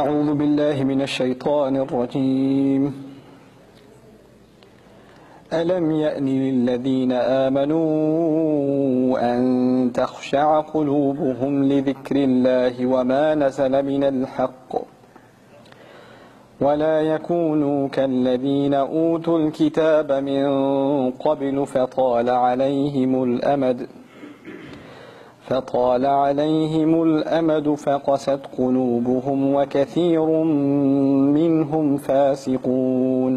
أعوذ بالله من الشيطان الرجيم. ألم يأن للذين آمنوا أن تخشع قلوبهم لذكر الله وما نزل من الحق ولا يكونوا كالذين أوتوا الكتاب من قبل فطال عليهم الأمد فقست قلوبهم وكثير منهم فاسقون.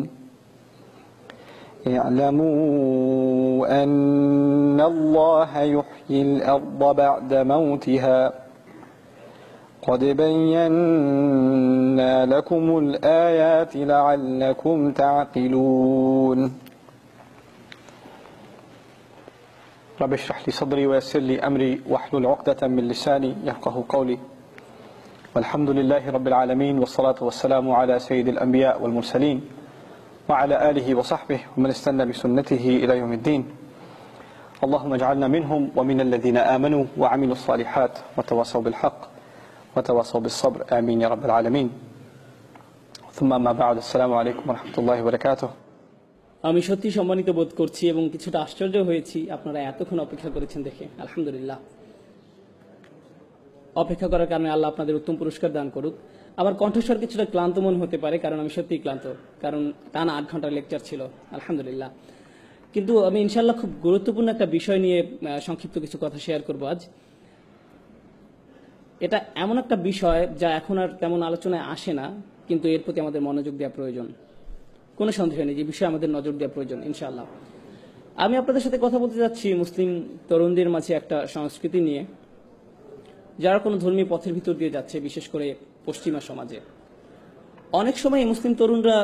اعلموا أن الله يحيي الأرض بعد موتها قد بينا لكم الآيات لعلكم تعقلون. رب اشرح لي صدري ويسر لي أمري واحلل عقدة من لساني يفقهوا قولي. والحمد لله رب العالمين والصلاة والسلام على سيد الأنبياء والمرسلين وعلى آله وصحبه ومن استنى بسنته إلى يوم الدين. اللهم اجعلنا منهم ومن الذين آمنوا وعملوا الصالحات وتواصوا بالحق وتواصوا بالصبر آمين يا رب العالمين. ثم ما بعد السلام عليكم ورحمة الله وبركاته. আমি সত্যি সম্মানিত বোধ করছি এবং কিছুটা আশ্চর্য হয়েছি আপনারা এতক্ষণ অপেক্ষা করেছেন দেখে। আলহামদুলিল্লাহ, অপেক্ষা করার কারণে আল্লাহ আপনাদের উত্তম পুরস্কার দান করুক। আবার কণ্ঠস্বর কিছুটা ক্লান্ত মন হতে পারে, কারণ আমি সত্যিই ক্লান্ত, কারণ টানা 8 ঘন্টার লেকচার ছিল। আলহামদুলিল্লাহ, কিন্তু আমি ইনশাআল্লাহ খুব গুরুত্বপূর্ণ একটা বিষয় নিয়ে সংক্ষিপ্ত কিছু কথা শেয়ার করব আজ। এটা এমন একটা বিষয় যা এখন আর তেমন আলোচনায় আসে না, কিন্তু এর প্রতি আমাদের মনোযোগ দেওয়া প্রয়োজন। কোনো সন্দেহ নেই যে বিষয়ে আমাদের নজর দেওয়া প্রয়োজন ইনশাআল্লাহ। আমি আপনাদের সাথে কথা বলতে যাচ্ছি মুসলিম তরুণদের মাঝে একটা সংস্কৃতি নিয়ে, যারা কোনো ধর্মীয় পথের ভিতর দিয়ে যাচ্ছে, বিশেষ করে পশ্চিমা সমাজে। অনেক সময় মুসলিম তরুণরা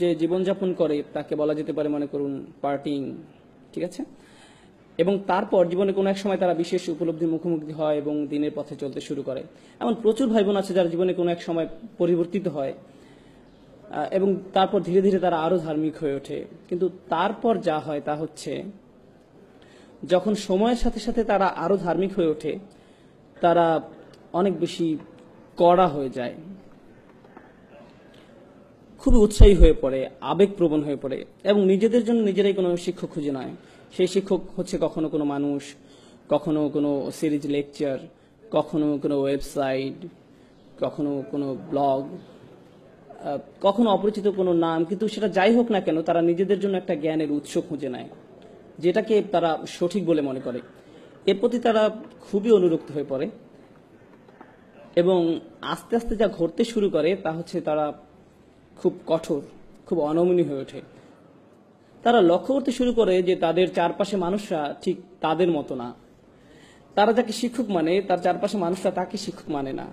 যে জীবনযাপন করে তাকে বলা যেতে পারে, মনে করুন, পার্টিং, ঠিক আছে? এবং তারপর জীবনে কোনো এক সময় তারা বিশেষ উপলব্ধির মুখোমুখি হয় এবং দিনের পথে চলতে শুরু করে। এমন প্রচুর ভাই বোন আছে যারা জীবনে কোনো এক সময় পরিবর্তিত হয় এবং তারপর ধীরে ধীরে তারা আরো ধার্মিক হয়ে ওঠে। কিন্তু তারপর যা হয় তা হচ্ছে, যখন সময়ের সাথে সাথে তারা আরো ধার্মিক হয়ে ওঠে, তারা অনেক বেশি কড়া হয়ে যায়, খুবই উৎসাহী হয়ে পড়ে, আবেগপ্রবণ হয়ে পড়ে এবং নিজেদের জন্য নিজেরাই কোনো শিক্ষক খুঁজে নেয়। সেই শিক্ষক হচ্ছে কখনো কোনো মানুষ, কখনো কোনো সিরিজ লেকচার, কখনো কোনো ওয়েবসাইট, কখনো কোনো ব্লগ, কখনো অপরিচিত কোনো নাম। কিন্তু সেটা যাই হোক না কেন, তারা নিজেদের জন্য একটা জ্ঞানের উৎস খুঁজে নেয়, যেটাকে তারা সঠিক বলে মনে করে। এর প্রতি তারা খুবই অনুরক্ত হয়ে পড়ে এবং আস্তে আস্তে যা ঘটতে শুরু করে তা হচ্ছে তারা খুব কঠোর, খুব অনমনীয় হয়ে ওঠে। তারা লক্ষ্য করতে শুরু করে যে তাদের চারপাশে মানুষরা ঠিক তাদের মতো না। তারা যাকে শিক্ষক মানে, তার চারপাশে মানুষরা তাকে শিক্ষক মানে না।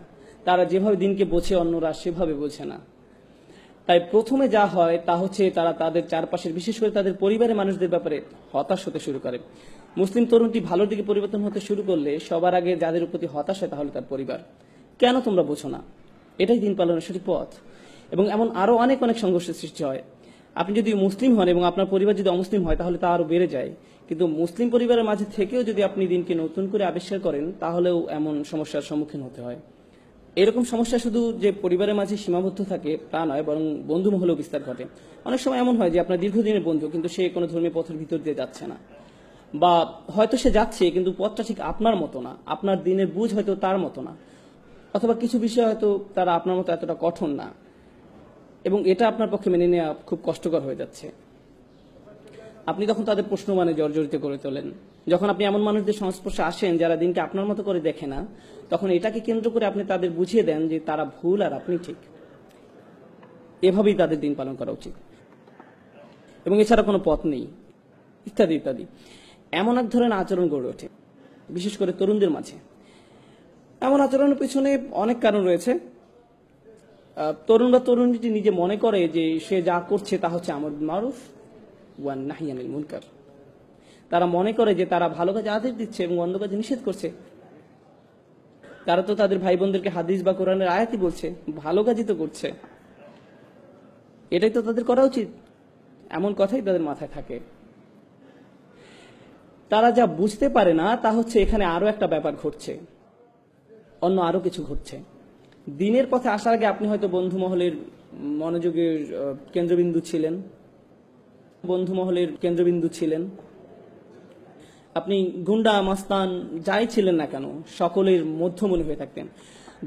তারা যেভাবে দিনকে বোঝে অন্যরা সেভাবে বোঝে না। তাই প্রথমে যা হয় তা হচ্ছে তারা তাদের চারপাশের, বিশেষ করে তাদের পরিবারের মানুষদের ব্যাপারে হতাশ হতে শুরু করে। মুসলিম তরুণটি ভালোর দিকে পরিবর্তন হতে শুরু করলে সবার আগে যাদের প্রতি হতাশ হয় তাহলে তার পরিবার। কেন তোমরা বোঝো না? এটাই দিন পালনের সঠিক পথ। এবং এমন আরো অনেক অনেক সংঘর্ষের সৃষ্টি হয়। আপনি যদি মুসলিম হন এবং আপনার পরিবার যদি অমুসলিম হয় তাহলে তা আরো বেড়ে যায়। কিন্তু মুসলিম পরিবারের মাঝে থেকেও যদি আপনি দিনকে নতুন করে আবিষ্কার করেন তাহলেও এমন সমস্যার সম্মুখীন হতে হয়। এরকম সমস্যা শুধু যে পরিবারের মাঝে সীমাবদ্ধ থাকে তা নয়, বরং বন্ধু মহলেও বিস্তার ঘটে। অনেক সময় এমন হয় যে আপনার দীর্ঘদিনের বন্ধু, কিন্তু সে কোনো ধর্মীয় পথের ভিতর দিয়ে যাচ্ছে না, বা হয়তো সে যাচ্ছে কিন্তু পথটা ঠিক আপনার মতো না, আপনার দিনের বুঝ হয়তো তার মতো না, অথবা কিছু বিষয় হয়তো তারা আপনার মতো এতটা কঠোর না, এবং এটা আপনার পক্ষে মেনে নেওয়া খুব কষ্টকর হয়ে যাচ্ছে। আপনি তখন তাদের প্রশ্ন মানে জর্জরিত করে তোলেন। যখন আপনি এমন মানুষদের সংস্পর্শে আসেন যারা দিনকে আপনার মতো করে দেখে না, তখন এটাকে কেন্দ্র করে আপনি তাদের বুঝিয়ে দেন যে তারা ভুল আর আপনি ঠিক। এভাবেই তাদের দিন পালন করা উচিত এবং এছাড়া কোনো পথ নেই, ইত্যাদি ইত্যাদি। এমন এক ধরনের আচরণ গড়ে ওঠে বিশেষ করে তরুণদের মাঝে। এমন আচরণের পিছনে অনেক কারণ রয়েছে। তরুণ বা তরুণীটি নিজে মনে করে যে সে যা করছে তা হচ্ছে আমর বিল মারুফ ওয়া নাহই আনিল মুনকার। তারা মনে করে যে তারা ভালো কাজে আদেশ দিচ্ছে এবং মন্দ কাজে নিষেধ করছে। তারা তো তাদের ভাই বোনদেরকে হাদিস বা কোরআনের আয়াতই বলছে, ভালো কাজই তো করছে, এটাই তো তাদের করা উচিত, এমন কথাই তাদের মাথায় থাকে। তারা যা বুঝতে পারে না তা হচ্ছে এখানে আরো একটা ব্যাপার ঘটছে, অন্য আরো কিছু ঘটছে। দিনের পথে আসার আগে আপনি হয়তো বন্ধু মহলের মনোযোগের কেন্দ্রবিন্দু ছিলেন, আপনি গুন্ডা মাস্তান যাই ছিলেন না কেন সকলের মধ্যমণি হয়ে থাকতেন।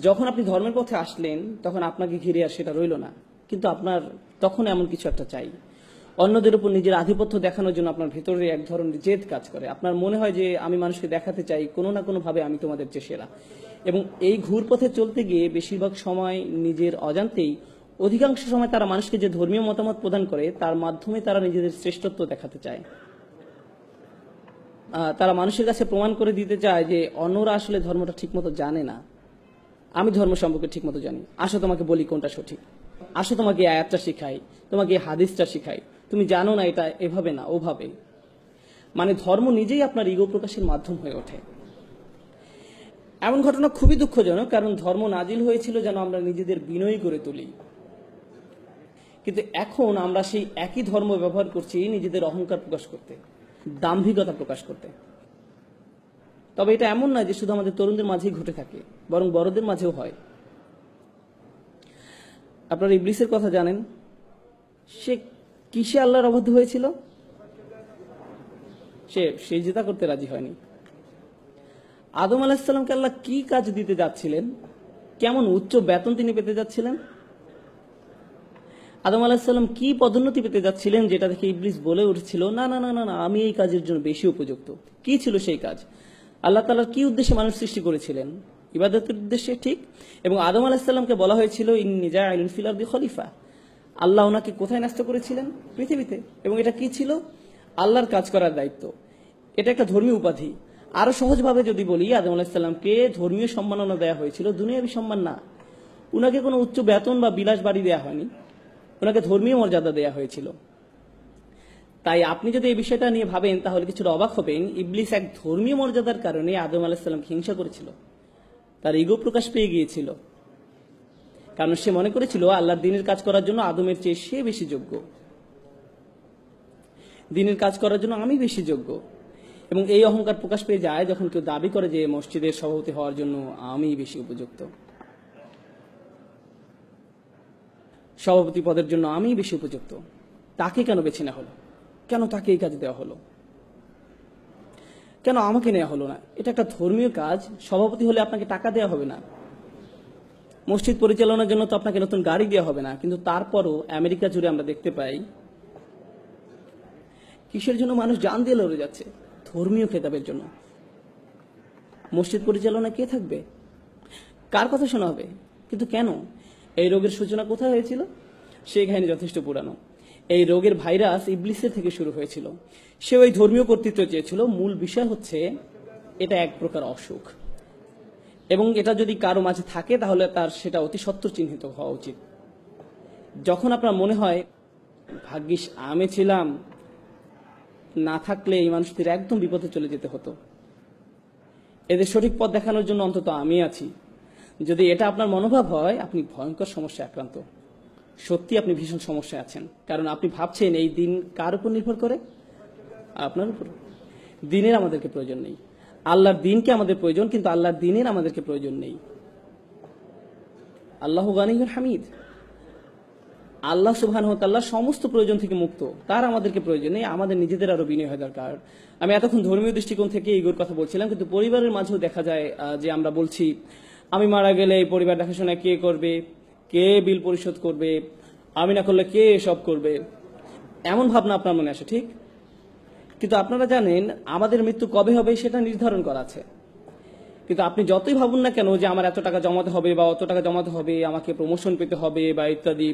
যখন আপনি ধর্মের পথে আসলেন তখন আপনাকে ঘিরে আর সেটা রইল না, কিন্তু আপনার তখন এমন কিছু একটা চাই। অন্যদের উপর নিজের আধিপত্য দেখানোর জন্য আপনার ভেতরে এক ধরনের জেদ কাজ করে। আপনার মনে হয় যে আমি মানুষকে দেখাতে চাই কোনো না কোনো ভাবে আমি তোমাদের চেয়ে সেরা। এবং এই ঘুরপথে চলতে গিয়ে বেশিরভাগ সময় নিজের অজান্তেই অধিকাংশ সময় তারা মানুষকে যে ধর্মীয় মতামত প্রদান করে তার মাধ্যমে তারা নিজেদের শ্রেষ্ঠত্ব দেখাতে চায়। তারা মানুষের কাছে প্রমাণ করে দিতে চায় যে অন্যরা আসলে ধর্মটা ঠিকমতো জানে না, আমি ধর্ম সম্পর্কে ঠিকমতো জানি। আসো তোমাকে বলি কোনটা সঠিক, আসো তোমাকে এই আয়াতটা শিখাই, তোমাকে এই হাদিসটা শিখাই, তুমি জানো না এটা এভাবে না ওভাবে। মানে ধর্ম নিজেই আপনার ইগো প্রকাশের মাধ্যম হয়ে ওঠে। এমন ঘটনা খুবই দুঃখজনক, কারণ ধর্ম নাজিল হয়েছিল যেন আমরা নিজেদের বিনয়ী করে তুলি, কিন্তু এখন আমরা সেই একই ধর্ম ব্যবহার করছি নিজেদের অহংকার প্রকাশ করতে, দাম্ভিকতা প্রকাশ করতে। তবে এটা এমন নয় যে শুধু আমাদের তরুণদের মাঝেই ঘটে থাকে, বরং বড়দের মাঝেও হয়। আপনারা ইবলিসের কথা জানেন, সে কিসে আল্লাহর অবাধ্য হয়েছিল? সে সিজদা করতে রাজি হয়নি। আদম আলাইহিসসালামকে আল্লাহ কি কাজ দিতে যাচ্ছিলেন, কেমন উচ্চ বেতন তিনি পেতে যাচ্ছিলেন, আদম আলাইহিসসালাম কি পদোন্নতি পেতে যাচ্ছিলেন, যেটা দেখে ইবলিস বলে উঠেছিল না না না না না আমি এই কাজের জন্য বেশি উপযুক্ত। কি ছিল সেই কাজ? আল্লাহ তাআলা কি উদ্দেশ্যে মানুষ সৃষ্টি করেছিলেন? ইবাদতের উদ্দেশ্যে, ঠিক। এবং আদম আলাইহিসসালামকে বলা হয়েছিল ইন্নী জাইলুন ফিল আরদি খলিফা। আল্লাহ ওনাকে কোথায় ন্যস্ত করেছিলেন? পৃথিবীতে। এবং এটা কি ছিল? আল্লাহর কাজ করার দায়িত্ব। এটা একটা ধর্মীয় উপাধি। আরো সহজভাবে যদি বলি, আদম আলাইহিসসালামকে ধর্মীয় সম্মাননা দেওয়া হয়েছিল, দুনিয়াবী সম্মান না। উনাকে কোনো উচ্চ বেতন বা বিলাস বাড়ি দেওয়া হয়নি, ওনাকে ধর্মীয় মর্যাদা দেওয়া হয়েছিল। তাই আপনি যদি এই বিষয়টা নিয়ে ভাবেন তাহলে কিছুটা অবাক হবেন। ইবলিস এক ধর্মীয় মর্যাদার কারণে আদম আলাইহিসসালামকে হিংসা করেছিল, তার ইগো প্রকাশ পেয়ে গিয়েছিল, কারণ সে মনে করেছিল আল্লাহর দ্বীনের কাজ করার জন্য আদমের চেয়ে সে বেশি যোগ্য, দ্বীনের কাজ করার জন্য আমি বেশি যোগ্য। এবং এই অহংকার প্রকাশ পেয়ে যায় যখন কেউ দাবি করে যে মসজিদের সভাপতি হওয়ার জন্য আমি বেশি উপযুক্ত, সভাপতি পদের জন্য আমি বেশি উপযুক্ত। তাকে কেন বেছে নেওয়া হলো? কেন তাকে এই কাজ দেওয়া হলো? কেন আমাকে নেওয়া হলো না? এটা একটা ধর্মীয় কাজ। সভাপতি হলে আপনাকে টাকা দেওয়া হবে না, মসজিদ পরিচালনার জন্য তো আপনাকে নতুন গাড়ি দেওয়া হবে না। কিন্তু তারপরও আমেরিকা জুড়ে আমরা দেখতে পাই কিসের জন্য মানুষ জান দিয়ে লড়ে যাচ্ছে? ধর্মীয় খেতাবের জন্য। মসজিদ পরিচালনা কে থাকবে? কার কথা শোনা হবে? কিন্তু কেন? এই রোগের সূচনা কোথায় হয়েছিল? সেই কাহিনী যথেষ্ট পুরানো। এই রোগের ভাইরাস ইবলিসের থেকে শুরু হয়েছিল। সে ওই ধর্মীয় কর্তৃত্ব চেয়েছিল। মূল বিষয় হচ্ছে এটা এক প্রকার অসুখ, এবং এটা যদি কারো মাঝে থাকে তাহলে তার সেটা অতি সত্বর চিহ্নিত হওয়া উচিত। যখন আপনার মনে হয় ভাগ্যিস আমি ছিলাম, না থাকলে এই মানুষদের একদম বিপদে চলে যেতে হতো, এদের সঠিক পথ দেখানোর জন্য অন্তত আমি আছি, যদি এটা আপনার মনোভাব হয় আপনি ভয়ঙ্কর সমস্যায় আক্রান্ত। সত্যি আপনি ভীষণ সমস্যায় আছেন, কারণ আপনি ভাবছেন এই দিন কার উপর নির্ভর করে? আপনার উপর। দিনের আমাদেরকে প্রয়োজন নেই, আল্লাহর দিনকে আমাদের প্রয়োজন, কিন্তু আল্লাহর দিনের আমাদেরকে প্রয়োজন নেই। আল্লাহু গানিয়ুন হামিদ। আল্লাহ সুবহানাহু ওয়া তাআলা সমস্ত প্রয়োজন থেকে মুক্ত, তার আমাদেরকে প্রয়োজন নেই। আমাদের নিজেদের আরো বিনয় হওয়া দরকার। আমি এতক্ষণ ধর্মীয় দৃষ্টিকোণ থেকে ইগোর কথা বলছিলাম, কিন্তু পরিবারের মাঝেও দেখা যায় যে আমরা বলছি আমি মারা গেলে এই পরিবার দেখাশোনা কে করবে, কে বিল পরিশোধ করবে, আমি না করলে কে এসব করবে, এমন ভাবনা আপনার মনে আসে, ঠিক। কিন্তু আপনারা জানেন আমাদের মৃত্যু কবে হবে সেটা নির্ধারণ করা আছে। কিন্তু আপনি যতই ভাবুন না কেন যে আমার এত টাকা জমাতে হবে বা অত টাকা জমাতে হবে, আমাকে প্রমোশন পেতে হবে বা ইত্যাদি,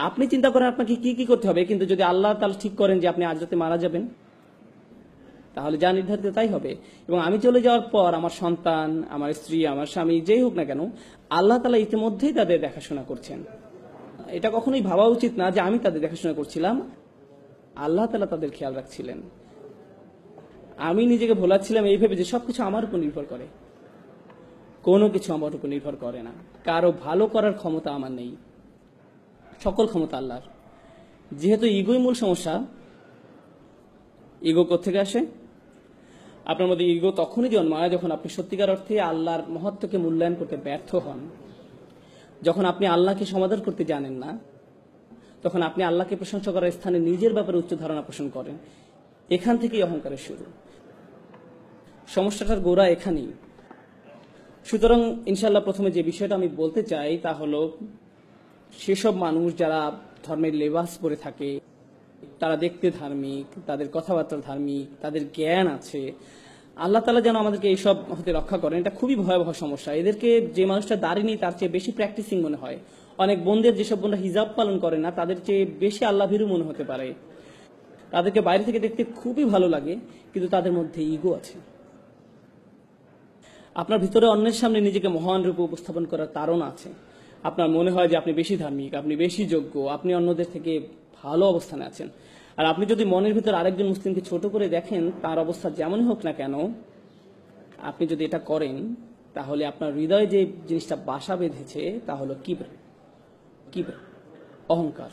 আপনি চিন্তা করেন আপনাকে কি কি করতে হবে। কিন্তু যদি আল্লাহ তাআলা ঠিক করেন যে আপনি আজ রাতে মারা যাবেন, তাহলে যা নির্ধারিত তাই হবে। এবং আমি চলে যাওয়ার পর আমার সন্তান, আমার স্ত্রী, আমার স্বামী, যেই হোক না কেন, আল্লাহ তাআলা ইতিমধ্যেই তাদের দেখাশোনা করছেন। এটা কখনোই ভাবা উচিত না যে আমি তাদের দেখাশোনা করছিলাম, আল্লাহ তাআলা তাদের খেয়াল রাখছিলেন। আমি নিজেকে ভোলাচ্ছিলাম এই ভেবে যে সবকিছু আমার উপর নির্ভর করে। কোনো কিছু আমার উপর নির্ভর করে না। কারো ভালো করার ক্ষমতা আমার নেই, সকল ক্ষমতা আল্লাহর। যেহেতু ইগোই মূল সমস্যা, ইগো কোত্থেকে আসে? আপনার মধ্যে ইগো তখনই জন্মায় যখন আপনি সত্যিকার অর্থে আল্লাহর মহত্বকে মূল্যায়ন করতে ব্যর্থ হন। যখন আপনি আল্লাহকে সমাদর করতে জানেন না, তখন আপনি আল্লাহকে প্রশংসা করার স্থানে নিজের ব্যাপারে উচ্চ ধারণা পোষণ করেন। এখান থেকেই অহংকারের শুরু। সমস্যাটার গোড়া এখানেই। সুতরাং ইনশাআল্লাহ প্রথমে যে বিষয়টা আমি বলতে চাই তা হলো, সেসব মানুষ যারা ধর্মের লেবাস পরে থাকে, তারা দেখতে ধার্মিক, তাদের কথাবার্তা ধার্মিক, তাদের জ্ঞান আছে, আল্লাহ তাআলা যেন আমাদেরকে এইসব হতে রক্ষা করেন। এটা খুবই ভয়াবহ সমস্যা। এদেরকে যে মানুষটা দাড়ি নেই তার চেয়ে বেশি প্র্যাকটিসিং মনে হয়। অনেক বোনদের, যেসব বোনরা হিজাব পালন করে না, তাদের চেয়ে বেশি আল্লাহ ভীরু মনে হতে পারে। তাদেরকে বাইরে থেকে দেখতে খুবই ভালো লাগে, কিন্তু তাদের মধ্যে ইগো আছে। আপনার ভিতরে অন্যের সামনে নিজেকে মহান রূপে উপস্থাপন করার তাড়না আছে। আপনার মনে হয় যে আপনি বেশি ধার্মিক, আপনি বেশি যোগ্য, আপনি অন্যদের থেকে ভালো অবস্থানে আছেন। আর আপনি যদি মনের ভিতর আরেকজন মুসলিমকে ছোট করে দেখেন, তার অবস্থা যেমনই হোক না কেন, আপনি যদি এটা করেন, তাহলে আপনার হৃদয়ে যে জিনিসটা বাসা বেঁধেছে তা হলো কিবর, অহংকার।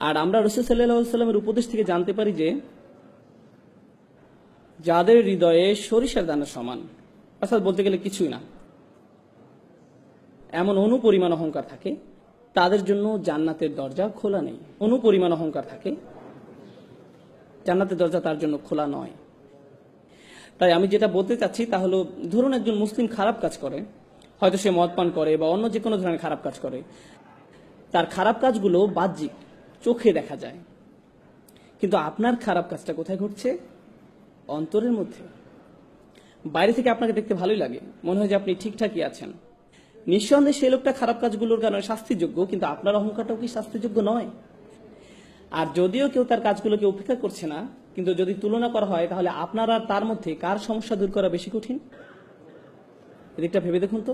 আর আমরা রাসূল সাল্লাল্লাহু আলাইহি ওয়াসাল্লামের উপদেশ থেকে জানতে পারি যে যাদের হৃদয়ে সরিষার দানা সমান, অর্থাৎ বলতে গেলে কিছুই না, এমন অনুপরিমাণ অহংকার থাকে, তাদের জন্য জান্নাতের দরজা খোলা নেই। অনুপরিমাণ অহংকার থাকে, জান্নাতের দরজা তার জন্য খোলা নয়। তাই আমি যেটা বলতে চাচ্ছি তা হলো, ধরুন একজন মুসলিম খারাপ কাজ করে, হয়তো সে মদ পান করে বা অন্য যে কোনো ধরনের খারাপ কাজ করে। তার খারাপ কাজগুলো বাহ্যিক, চোখে দেখা যায়, কিন্তু আপনার খারাপ কাজটা কোথায় ঘটছে? অন্তরের মধ্যে। বাইরে থেকে আপনাকে দেখতে ভালোই লাগে, মনে হয় যে আপনি ঠিকঠাকই আছেন। নিঃসন্দেহে সেই লোকটা খারাপ কাজগুলোর কারণে শাস্তিযোগ্য, কিন্তু আপনার অহংকারটাও কি শাস্তিযোগ্য নয়? আর যদিও কেউ তার কাজগুলোকে উপেক্ষা করছে না, কিন্তু যদি তুলনা করা হয়, তাহলে আপনার আর তার মধ্যে কার সমস্যা দূর করা বেশি কঠিন? এদিকটা ভেবে দেখুন তো।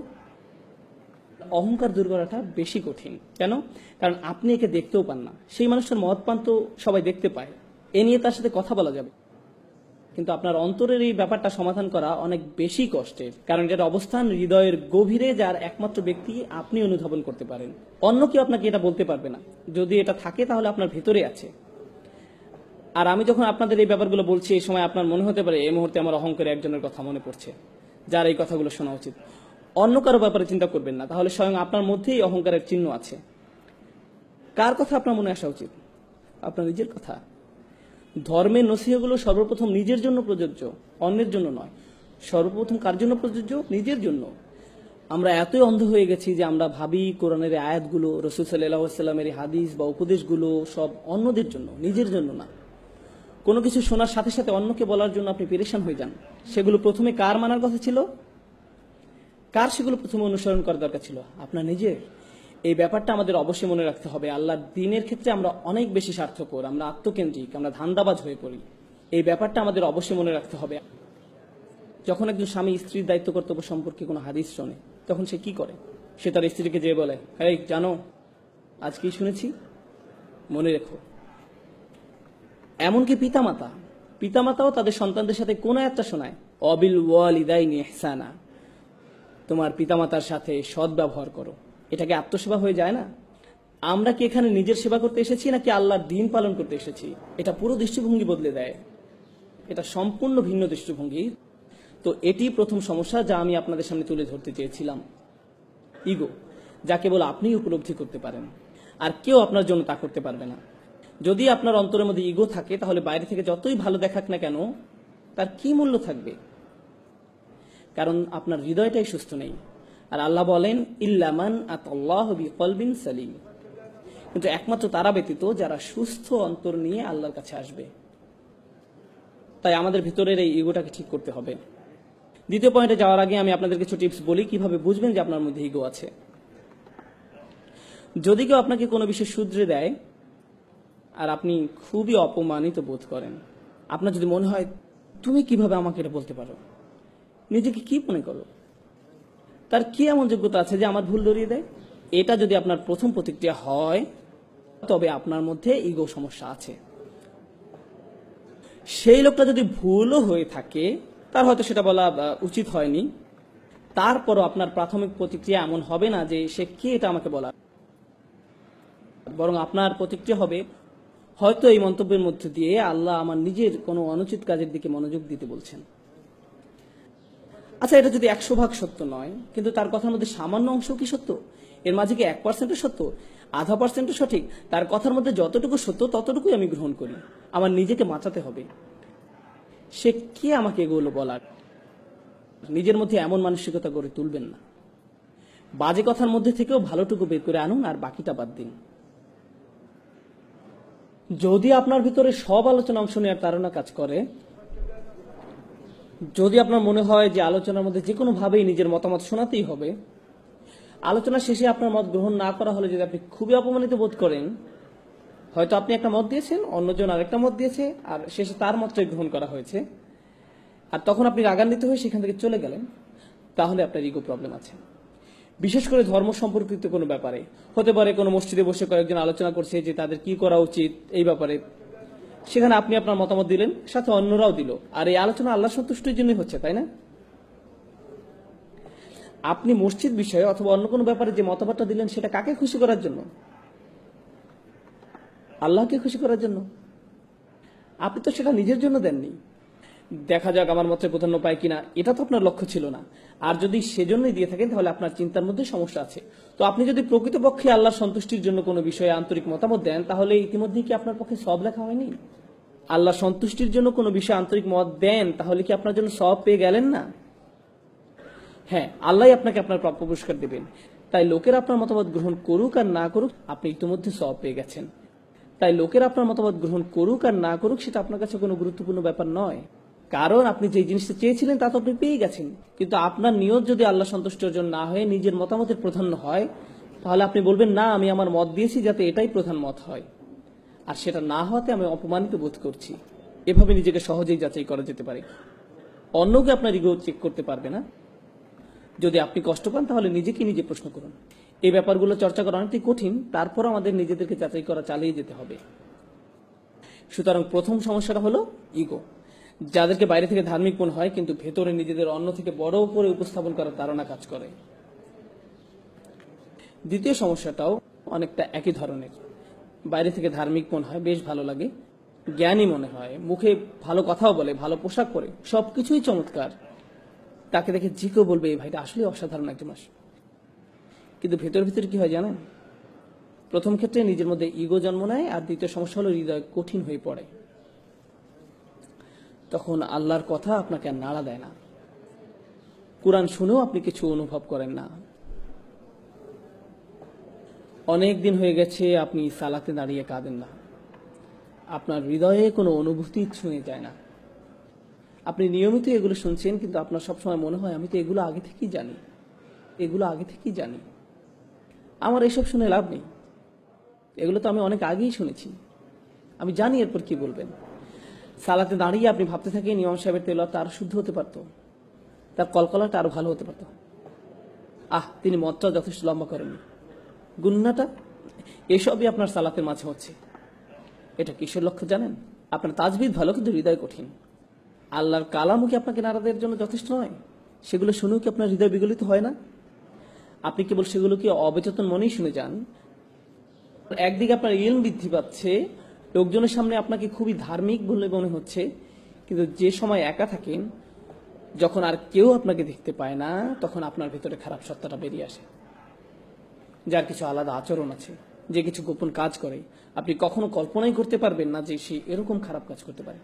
অহংকার দূর করাটা বেশি কঠিন। কেন? কারণ আপনি একে দেখতেও পান না। সেই মানুষটার মদ পান তো সবাই দেখতে পায়, এ নিয়ে তার সাথে কথা বলা যাবে, কিন্তু আপনার অন্তরের এই ব্যাপারটা সমাধান করা অনেক বেশি কষ্টের। কারণ এটার অবস্থান হৃদয়ের গভীরে, যার একমাত্র ব্যক্তি আপনি অনুধাবন করতে পারেন। অন্য কেউ আপনাকে এটা বলতে পারবে না। যদি এটা থাকে তাহলে আপনার ভেতরে আছে। আর আমি যখন আপনাদের এই ব্যাপারগুলো বলছি, এই সময় আপনার মনে হতে পারে এই মুহূর্তে আমার অহংকারে একজনের কথা মনে পড়ছে, যার এই কথাগুলো শোনা উচিত। অন্য কারো ব্যাপারে চিন্তা করবেন না, তাহলে স্বয়ং আপনার মধ্যেই অহংকারের চিহ্ন আছে। কার কথা আপনার মনে আসা উচিত? আপনার নিজের কথা। ধর্মের নসিহতগুলো সর্বপ্রথম নিজের জন্য প্রযোজ্য, অন্যের জন্য নয়। সর্বপ্রথম কার জন্য প্রযোজ্য? নিজের জন্য। আমরা এতই অন্ধ হয়ে গেছি যে আমরা ভাবি কোরআনের আয়াতগুলো, রাসূল সাল্লাল্লাহু আলাইহি ওয়াসাল্লামের হাদিস বা উপদেশগুলো সব অন্যদের জন্য, নিজের জন্য না। কোনো কিছু শোনার সাথে সাথে অন্যকে বলার জন্য আপনি পেরেশান হয়ে যান। সেগুলো প্রথমে কার মানার কথা ছিল? কার সেগুলো প্রথমে অনুসরণ করার দরকার ছিল? আপনার নিজের। এই ব্যাপারটা আমাদের অবশ্যই মনে রাখতে হবে। আল্লাহর দ্বীনের ক্ষেত্রে আমরা অনেক বেশি স্বার্থপর, আমরা আত্মকেন্দ্রিক, আমরা ধান্দাবাজ হয়ে পড়ি। এই ব্যাপারটা আমাদের অবশ্যই মনে রাখতে হবে। যখন একজন স্বামী স্ত্রীর দায়িত্ব কর্তব্য সম্পর্কে কোনো হাদিস শোনে, তখন সে কি করে? সে তার স্ত্রীকে যেয়ে বলে, এই জানো আজ কি শুনেছি, মনে রেখো। এমনকি পিতামাতাও তাদের সন্তানদের সাথে কোন একটা শোনায়, অবিল ওয়ালিদাইনি ইহসানা, তোমার পিতামাতার সাথে সৎ ব্যবহার করো। এটাকে আত্মসেবা হয়ে যায় না? আমরা কি এখানে নিজের সেবা করতে এসেছি নাকি আল্লাহর দ্বীন পালন করতে এসেছি? এটা পুরো দৃষ্টিভঙ্গি বদলে দেয়। এটা সম্পূর্ণ ভিন্ন দৃষ্টিভঙ্গি। তো এটি প্রথম সমস্যা যা আমি আপনাদের সামনে তুলে ধরতে চেয়েছিলাম। ইগো, যা কেবল আপনিই উপলব্ধি করতে পারেন, আর কেউ আপনার জন্য তা করতে পারবে না। যদি আপনার অন্তরের মধ্যে ইগো থাকে, তাহলে বাইরে থেকে যতই ভালো দেখাক না কেন, তার কি মূল্য থাকবে? কারণ আপনার হৃদয়টাই সুস্থ নেই। আর আল্লাহ বলেন, ইল্লামান আতাল্লাহু বিকলবিন সালিম, কিন্তু একমাত্র তারা ব্যতীত যারা সুস্থ অন্তর নিয়ে আল্লাহর কাছে আসবে। তাই আমাদের ভিতরের এই ইগোটাকে ঠিক করতে হবে। দ্বিতীয় পয়েন্টে যাওয়ার আগে আমি আপনাদের কিছু টিপস বলি কিভাবে বুঝবেন যে আপনার মধ্যে ইগো আছে। যদি কেউ আপনাকে কোনো বিষয় শুধরে দেয় আর আপনি খুবই অপমানিত বোধ করেন, আপনার যদি মনে হয় তুমি কিভাবে আমাকে এটা বলতে পারো, নিজেকে কি মনে করো, তার কি এমন যোগ্যতা আছে যে আমার ভুল ধরিয়ে দেয়? এটা যদি আপনার প্রথম প্রতিক্রিয়া হয়, তবে আপনার মধ্যে ইগো সমস্যা আছে। সেই লোকটা যদি ভুলও হয়ে থাকে, তার হয়তো সেটা বলা উচিত হয়নি, তারপরও আপনার প্রাথমিক প্রতিক্রিয়া এমন হবে না যে সে কে এটা আমাকে বলা, বরং আপনার প্রতিক্রিয়া হবে, হয়তো এই মন্তব্যের মধ্যে দিয়ে আল্লাহ আমার নিজের কোনো অনুচিত কাজের দিকে মনোযোগ দিতে বলছেন। আচ্ছা, এটা যদি 100% সত্য নয়, কিন্তু তার কথার মধ্যে সামান্য অংশ কি সত্য, এর মাঝে কি 1% সত্য, 0.5% সঠিক? তার কথার মধ্যে যতটুকু সত্য ততটুকুই আমি গ্রহণ করি। আমার নিজেকে বাঁচাতে হবে। সে কে আমাকে এগুলো বলার? নিজের মধ্যে এমন মানসিকতা গড়ে তুলবেন না। বাজে কথার মধ্যে থেকেও ভালোটুকু বের করে আনুন, আর বাকিটা বাদ দিন। যদি আপনার ভিতরে সব আলোচনা অংশ নেওয়ার তাড়না কাজ করে, যদি আপনার মনে হয় যে আলোচনার মধ্যে যে কোনো ভাবেই নিজের মতামত শোনাতেই হবে, আলোচনা শেষে আপনার মত গ্রহণ না করা হলে যদি আপনি খুবই অপমানিত বোধ করেন, হয়তো আপনি একটা মত দিয়েছেন, অন্যজন আরেকটা মত দিয়েছে, আর শেষে তার মতটাই গ্রহণ করা হয়েছে, আর তখন আপনি রাগান্বিত হয়ে সেখান থেকে চলে গেলেন, তাহলে আপনার ইগো প্রবলেম আছে। বিশেষ করে ধর্ম সম্পর্কিত কোনো ব্যাপারে হতে পারে, কোনো মসজিদে বসে কয়েকজন আলোচনা করছে যে তাদের কি করা উচিত এই ব্যাপারে, সেখানে আপনি আপনার মতামত দিলেন, সাথে অন্যরাও দিল, আর এই আলোচনা আল্লাহ সন্তুষ্টির জন্যই হচ্ছে, তাই না? আপনি মসজিদ বিষয়ে অথবা অন্য কোনো ব্যাপারে যে মতবাদটা দিলেন, সেটা কাকে খুশি করার জন্য? আল্লাহকে খুশি করার জন্য। আপনি তো সেটা নিজের জন্য দেননি। দেখা যাক আমার মতে প্রাধান্য পায় কিনা, এটা তো আপনার লক্ষ্য ছিল না। আর যদি সেজন্যই দিয়ে থাকেন, তাহলে আপনার চিন্তার মধ্যে সমস্যা আছে। তো আপনি যদি প্রকৃতপক্ষে আল্লাহর সন্তুষ্টির জন্য কোনো বিষয়ে আন্তরিক মতামত দেন, তাহলে ইতিমধ্যেই কি আপনার পক্ষে সওয়াব লেখা হয়নি? আল্লাহ সন্তুষ্টির জন্য কোনো বিষয়ে আন্তরিক মত দেন, তাহলে কি আপনার জন্য সওয়াব পেয়ে গেলেন না? হ্যাঁ, আল্লাহ আপনাকে আপনার প্রাপ্য পুরস্কার দেবেন। তাই লোকের আপনার মতামত গ্রহণ করুক আর না করুক, আপনি ইতিমধ্যে সওয়াব পেয়ে গেছেন। তাই লোকের আপনার মতামত গ্রহণ করুক আর না করুক, সেটা আপনার কাছে কোনো গুরুত্বপূর্ণ ব্যাপার নয়। কারণ আপনি যে জিনিসটা চেয়েছিলেন তা তো আপনি পেয়ে গেছেন। কিন্তু আপনার নিয়ত যদি আল্লাহ সন্তুষ্ট অর্জন না হয়ে নিজের মতামতের প্রাধান্য হয়, তাহলে আপনি বলবেন, না, আমি আমার মত দিয়েছি যাতে এটাই প্রধান মত হয়, আর সেটা না হওয়াতে আমি অপমানিত বোধ করছি। এভাবে নিজেকে সহজেই যাচাই করা যেতে পারে। অন্যকে আপনার ইগো চেক করতে পারবে না। যদি আপনি কষ্ট পান, তাহলে নিজেকে নিজে প্রশ্ন করুন। এই ব্যাপারগুলো চর্চা করা অনেকটাই কঠিন, তারপর আমাদের নিজেদেরকে যাচাই করা চালিয়ে যেতে হবে। সুতরাং প্রথম সমস্যাটা হলো ইগো, যাদেরকে বাইরে থেকে ধার্মিক মনে হয়, কিন্তু ভেতরে নিজেদের অন্য থেকে বড় করে উপস্থাপন করার ধারণা কাজ করে। দ্বিতীয় সমস্যাটাও অনেকটা একই ধরনের। বাইরে থেকে ধার্মিক মনে হয়, বেশ ভালো লাগে, জ্ঞানী মনে হয়, মুখে ভালো কথাও বলে, ভালো পোশাক পরে, সবকিছুই চমৎকার, তাকে দেখে যে কেউ বলবে এই ভাইটা আসলে অসাধারণ একজন মানুষ। কিন্তু ভেতর ভিতরে কি হয় জানেন? প্রথম ক্ষেত্রে নিজের মধ্যে ইগো জন্ম নেয়, আর দ্বিতীয় সমস্যা হলো হৃদয় কঠিন হয়ে পড়ে। তখন আল্লাহর কথা আপনাকে আর নাড়া দেয় না, কুরআন শুনেও আপনি কিছু অনুভব করেন না। অনেক দিন হয়ে গেছে আপনি সালাতে দাঁড়িয়ে কাঁদেন না, আপনার হৃদয়ে কোনো অনুভূতি ছুঁয়ে যায় না। আপনি নিয়মিত এগুলো শুনছেন, কিন্তু আপনার সবসময় মনে হয় আমি তো এগুলো আগে থেকেই জানি, আমার এসব শুনে লাভ নেই, এগুলো তো আমি অনেক আগেই শুনেছি, আমি জানি এরপর কি বলবেন। সালাতে দাঁড়িয়ে আপনি ভাবতে থাকেন ইমাম সাহেবের তেলাওয়াত আরো শুদ্ধ হতে পারতো, তার কলকলাটা আরো ভালো হতে পারতো, তিনি মতটা যথেষ্ট লম্বা করেননি, গুন্নাটা, এসবই আপনার সালাতের মাঝে হচ্ছে। এটা কিসের লক্ষ্য জানেন? আপনার তাজবিদ ভালো, কিন্তু হৃদয় কঠিন। আল্লাহর কালামও কি আপনাকে নাড়া দেওয়ার জন্য যথেষ্ট নয়? সেগুলো শুনেও কি আপনার হৃদয় বিগলিত হয় না? আপনি কেবল সেগুলো কি অবচেতন মনেই শুনে যান? একদিকে আপনার ইলম বৃদ্ধি পাচ্ছে, লোকজনের সামনে আপনাকে খুবই ধার্মিক বলে মনে হচ্ছে, কিন্তু যে সময় একা থাকেন, যখন আর কেউ আপনাকে দেখতে পায় না, তখন আপনার ভেতরে খারাপ সত্তাটা বেরিয়ে আসে, যার কিছু আলাদা আচরণ আছে, যে কিছু গোপন কাজ করে, আপনি কখনো কল্পনাই করতে পারবেন না যে সে এরকম খারাপ কাজ করতে পারে।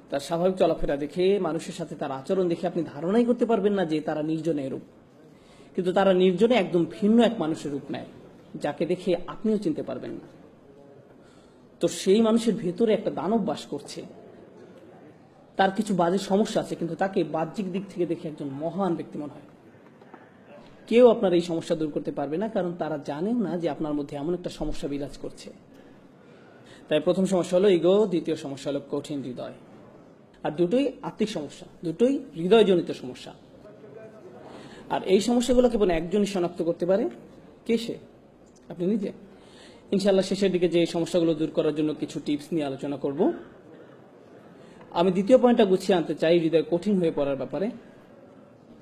তার স্বাভাবিক চলাফেরা দেখে, মানুষের সাথে তার আচরণ দেখে আপনি ধারণাই করতে পারবেন না যে তারা নির্জনে এরূপ, কিন্তু তারা নির্জনে একদম ভিন্ন এক মানুষের রূপ নেয়, যাকে দেখে আপনিও চিনতে পারবেন না। তো সেই মানুষের ভেতরে একটা দানব বাস করছে, তার কিছু বাজে সমস্যা আছে, কিন্তু তাকে বাহ্যিক দিক থেকে দেখে একজন মহান ব্যক্তি মনে হয়। কেউ আপনার এই সমস্যা দূর করতে পারবে না, কারণ তারা জানেও না যে আপনার মধ্যে এমন একটা সমস্যা বিরাজ করছে। তাই প্রথম সমস্যা হলো ইগো, দ্বিতীয় সমস্যা হলো কঠিন হৃদয়। আর দুটোই আত্মিক সমস্যা, দুটোই হৃদয়জনিত সমস্যা। আর এই সমস্যাগুলো কেবল একজনই শনাক্ত করতে পারে। কে সে? আপনি নিজে। ইনশাআল্লাহ শেষের দিকে যে এই সমস্যাগুলো দূর করার জন্য কিছু টিপস নিয়ে আলোচনা করব। আমি দ্বিতীয় পয়েন্টটা গুছিয়ে আনতে চাই, হৃদয় কঠিন হয়ে পড়ার ব্যাপারে।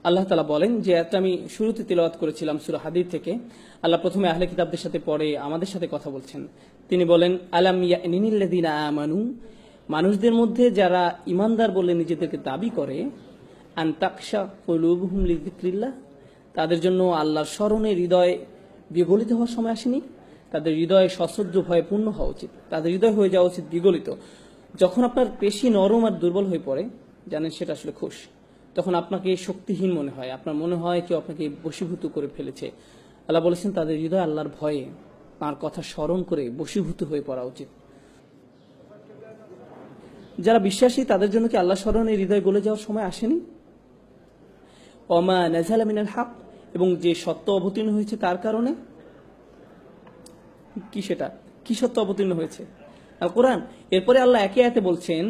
আল্লাহ তাআলা বলেন, যে একটা আমি শুরুতে তিলাওয়াত করেছিলাম সূরা হাদীদ থেকে, আল্লাহ প্রথমে আহলে কিতাবদের সাথে পড়ে আমাদের সাথে কথা বলছেন। তিনি বলেন, আলাম ইয়ানিল্লাযিনা আমানু, মানুষদের মধ্যে যারা ইমানদার বলে নিজেদেরকে দাবি করে, আন তাকশা কুলুবুহুম লিযিকরিল্লাহ, তাদের জন্য আল্লাহর স্মরণে হৃদয় বিগলিত হওয়ার সময় আসেনি? তাদের হৃদয় সশ্রদ্ধ ভয়ে পূর্ণ হওয়া উচিত, তাদের হৃদয় হয়ে যাওয়া উচিত বিগলিত। যখন আপনার পেশি নরম আর দুর্বল হয়ে পড়ে, জানেন সেটা আসলে খুশ, তখন আপনাকে শক্তিহীন মনে হয়, আপনার মনে হয় কেউ আপনাকে বশীভূত করে ফেলেছে। আল্লাহ বলেছেন তাদের হৃদয় আল্লাহর ভয়ে তাঁর কথা স্মরণ করে বশীভূত হয়ে পড়া উচিত। যারা বিশ্বাসী তাদের জন্য কি আল্লাহ স্মরণে হৃদয় গলে যাওয়ার সময় আসেনি? ওমা নাযালা মিনাল হক, এবং যে সত্য অবতীর্ণ হয়েছে তার কারণে। কি সেটা? কি সত্য অবতীর্ণ হয়েছে? আল কোরআন। এরপরে আল্লাহ একে আয়াতে বলছেন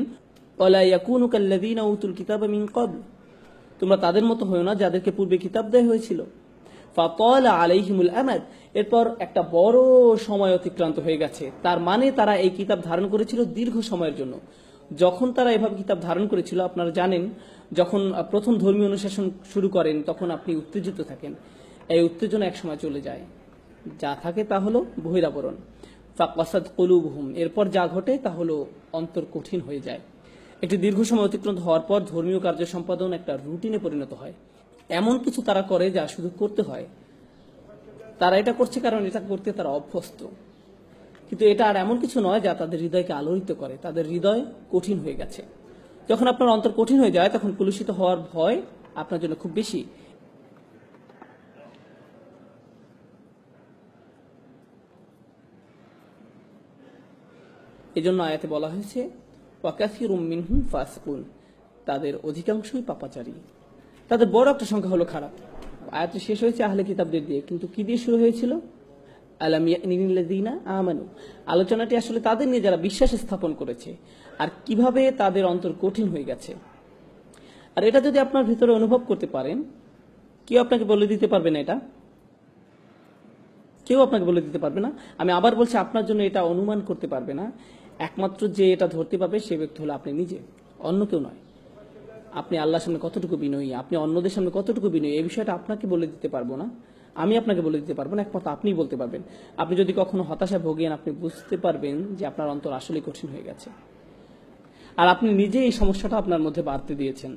ওয়ালা ইয়াকুনু কাল্লাযীনা উতুল কিতাবা মিন ক্বাবল, তোমরা তাদের মতো হয়ো না যাদেরকে পূর্বে কিতাব দেয়া হয়েছিল। ফাতালা আলাইহিমুল আমাদ, এরপর একটা বড় সময় অতিক্রান্ত হয়ে গেছে, তার মানে তারা এই কিতাব ধারণ করেছিল দীর্ঘ সময়ের জন্য। যখন তারা এভাবে কিতাব ধারণ করেছিল, আপনারা জানেন যখন প্রথম ধর্মীয় অনুশাসন শুরু করেন তখন আপনি উত্তেজিত থাকেন, এই উত্তেজনা এক সময় চলে যায়, যা থাকে তা হলো বহিরাবরণ। ফাকাসাদ কুলুবুহুম, এরপর যা ঘটে তা হলো অন্তর কঠিন হয়ে যায়। একটি দীর্ঘ সময় অতিক্রান্ত হওয়ার পর ধর্মীয় কার্য সম্পাদন একটা রুটিনে পরিণত হয়। এমন কিছু তারা করে যা শুধু করতে হয়, তারা এটা করছে কারণ এটা করতে তারা অভ্যস্ত, কিন্তু এটা আর এমন কিছু নয় যা তাদের হৃদয়কে আলোড়িত করে। তাদের হৃদয় কঠিন হয়ে গেছে। যখন আপনার অন্তর কঠিন হয়ে যায় তখন কলুষিত হওয়ার ভয় আপনার জন্য খুব বেশি। এজন্য আয়াতে বলা হয়েছে ওয়াকাসিরুম মিনহুম ফাসিকুন, তাদের অধিকাংশই পাপাচারী, তাদের বড় একটা সংখ্যা হলো খারাপ। আয়াতটি শেষ হয়েছে আহলে কিতাবদের দিয়ে, কিন্তু কি দিয়ে শুরু হয়েছিল? আলাম ইয়ানিল্লাযীনা আমানু, আলোচনাটি আসলে তাদের নিয়ে যারা বিশ্বাস স্থাপন করেছে আর কিভাবে তাদের অন্তর কঠিন হয়ে গেছে। আর এটা যদি আপনার ভিতরে অনুভব করতে পারেন, কেউ আপনাকে বলে দিতে পারবে না, এটা কেউ আপনাকে বলে দিতে পারবে না। আমি আবার বলছি, আপনার জন্য এটা অনুমান করতে পারবে না। একমাত্র যে এটা ধরতে পারবে সে ব্যক্তি হলো আপনি নিজে, অন্য কেউ নয়। আপনি আল্লাহর সামনে কতটুকু বিনয়ী, আপনি অন্যদের সামনে কতটুকু বিনয়ী, এই বিষয়টা আপনাকে বলে দিতে পারবো না, আমি আপনাকে বলে দিতে পারবো না, একমাত্র আপনিই বলতে পারবেন। আপনি যদি কখনো হতাশায় ভোগেন, আপনি বুঝতে পারবেন যে আপনার অন্তর আসলে কঠিন হয়ে গেছে, আর আপনি নিজে এই সমস্যাটা আপনার মধ্যে বাড়তে দিয়েছেন।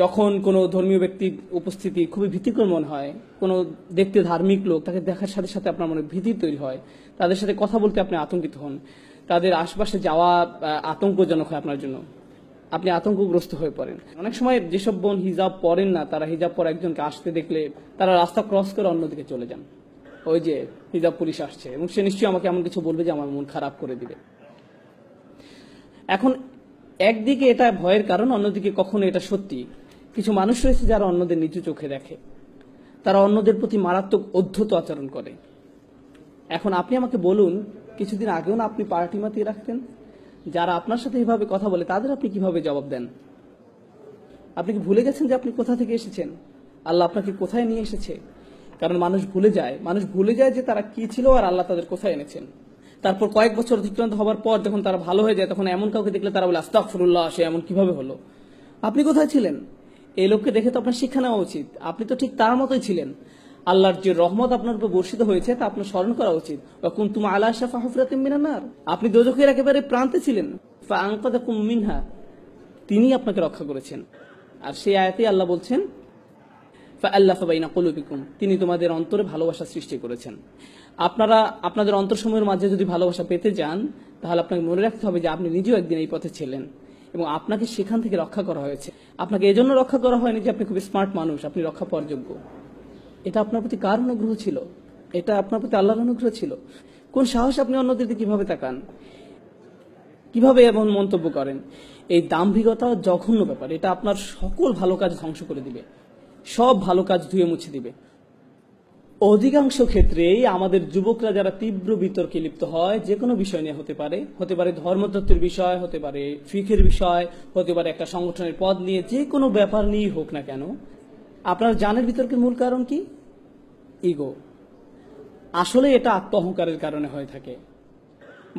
যখন কোনো ধর্মীয় ব্যক্তির উপস্থিতি খুবই ভীতিকর মনে হয়, কোনো দেখতে ধার্মিক লোক, তাকে দেখার সাথে সাথে আপনার মনে ভীতি তৈরি হয়, তাদের সাথে কথা বলতে আপনি আতঙ্কিত হন, তাদের আশপাশে যাওয়া আতঙ্কজনক হয় আপনার জন্য, আপনি আতঙ্কগ্রস্ত হয়ে পড়েন। অনেক সময় যেসব বোন হিজাব পরেন না, তারা হিজাব পরা একজনকে আসতে দেখলে তারা রাস্তা ক্রস করে অন্যদিকে চলে যান, ওই যে হিজাব পুলিশ আসছে, এবং সে নিশ্চয়ই আমাকে এমন কিছু বলবে যে আমার মন খারাপ করে দিবে। এখন একদিকে এটা ভয়ের কারণ, অন্যদিকে কখনো এটা সত্যি। কিছু মানুষ রয়েছে যারা অন্যদের নিচু চোখে দেখে, তারা অন্যদের প্রতি মারাত্মক অধ্যত আচরণ করে। এখন আপনি আমাকে বলুন, কিছুদিন আগেও না আপনি পার্টি মাতিয়ে রাখতেন? যারা আপনার সাথে এভাবে কথা বলে তাদের আপনি কিভাবে জবাব দেন? আপনি কি ভুলে গেছেন যে আপনি কোথা থেকে এসেছেন, আল্লাহ আপনাকে কোথায় নিয়ে এসেছে? কারণ মানুষ ভুলে যায় যে তারা কি ছিল আর আল্লাহ তাদের কোথায় এনেছেন। তারপর কয়েক বছর অতিক্রান্ত হওয়ার পর যখন তারা ভালো হয়ে যায়, তখন এমন কাউকে দেখলে তারা বলে আস্তাগফিরুল্লাহ, সে এমন কিভাবে হলো? আপনি কোথায় ছিলেন? এই লোককে দেখে তো আপনার শিক্ষা নেওয়া উচিত, আপনি তো ঠিক তার মতোই ছিলেন। আল্লাহর যে রহমত আপনার উপর বর্ষিত হয়েছে তা আপনার স্মরণ করা উচিত। কুনতুম আলা শাফা হুফরাতিন মিনান নার, আপনি দোজখের একেবারে প্রান্তে ছিলেন, ফাআনকাযাকুম মিনহা, তিনি আপনাকে রক্ষা করেছেন। আর সেই আয়াতে আল্লাহ বলছেন ফাআল্লাফা বাইনা কুলুবিকুম, তিনি তোমাদের অন্তরে ভালোবাসা সৃষ্টি করেছেন। আপনারা আপনাদের অন্তরসমূহের মাঝে যদি ভালোবাসা পেতে যান, তাহলে আপনাকে মনে রাখতে হবে যে আপনি নিজেও একদিন এই পথে ছিলেন এবং আপনাকে সেখান থেকে রক্ষা করা হয়েছে। আপনাকে এজন্য রক্ষা করা হয়নি যে আপনি খুব স্মার্ট মানুষ, আপনি রক্ষা পাওয়ার যোগ্য। এটা আপনার প্রতি কার অনুগ্রহ ছিল? এটা আপনার প্রতি আল্লাহর অনুগ্রহ ছিল। কোন সাহস আপনি অন্যদের দিকে কিভাবে তাকান, কিভাবে এমন মন্তব্য করেন? এই দাম্ভিকতা জঘন্য ব্যাপার, এটা আপনার সকল ভালো কাজ ধ্বংস করে দিবে, সব ভালো কাজ ধুয়ে মুছে দিবে। অধিকাংশ ক্ষেত্রেই আমাদের যুবকরা যারা তীব্র বিতর্কে লিপ্ত হয়, যে কোনো বিষয় নিয়ে হতে পারে ধর্মতত্ত্বের বিষয়, হতে পারে ফিকের বিষয়, হতে পারে একটা সংগঠনের পদ নিয়ে, যে কোনো ব্যাপার নিয়েই হোক না কেন, আপনার জানের বিতর্কের মূল কারণ কি? ইগো। আসলে এটা আত্ম অহংকারের কারণে হয়ে থাকে।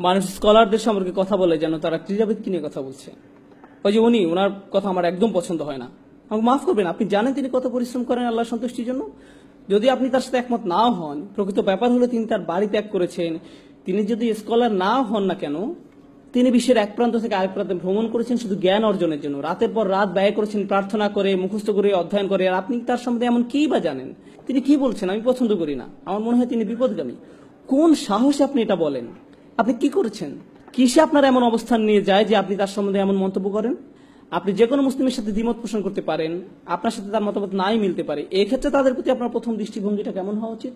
মানুষ স্কলারদের সম্পর্কে কথা বলে যেন তারা ক্রীড়াবিদকে নিয়ে কথা বলছে। ওই যে ওনার কথা আমার একদম পছন্দ হয় না, আমাকে মাফ করবেন, আপনি জানেন তিনি কত পরিশ্রম করেন আল্লাহর সন্তুষ্টির জন্য। যদি আপনি তার সাথে একমত নাও হন, প্রকৃত ব্যাপার হলো তিনি তার বাড়ি ত্যাগ করেছেন। তিনি যদি স্কলার নাও হন না কেন, তিনি বিশ্বের এক প্রান্ত থেকে আরেক প্রান্তে ভ্রমণ করেছেন শুধু জ্ঞান অর্জনের জন্য, রাতের পর রাত ব্যয় করেছেন প্রার্থনা করে, মুখস্থ করে, অধ্যয়ন করে। আর আপনি তার সম্বন্ধে এমন কি বা জানেন? তিনি কি বলছেন আমি পছন্দ করি না, আমার মনে হয় তিনি বিপদগামী। কোন সাহসে আপনি এটা বলেন? আপনি কি করেছেন? কিসে আপনার এমন অবস্থান নিয়ে যায় যে আপনি তার সম্বন্ধে এমন মন্তব্য করেন? আপনি যে কোনো মুসলিমের সাথে দ্বিমত পোষণ করতে পারেন, আপনার সাথে তার মতামত নাই মিলতে পারে, এক্ষেত্রে তাদের প্রতি আপনার প্রথম দৃষ্টিভঙ্গিটা কেমন হওয়া উচিত?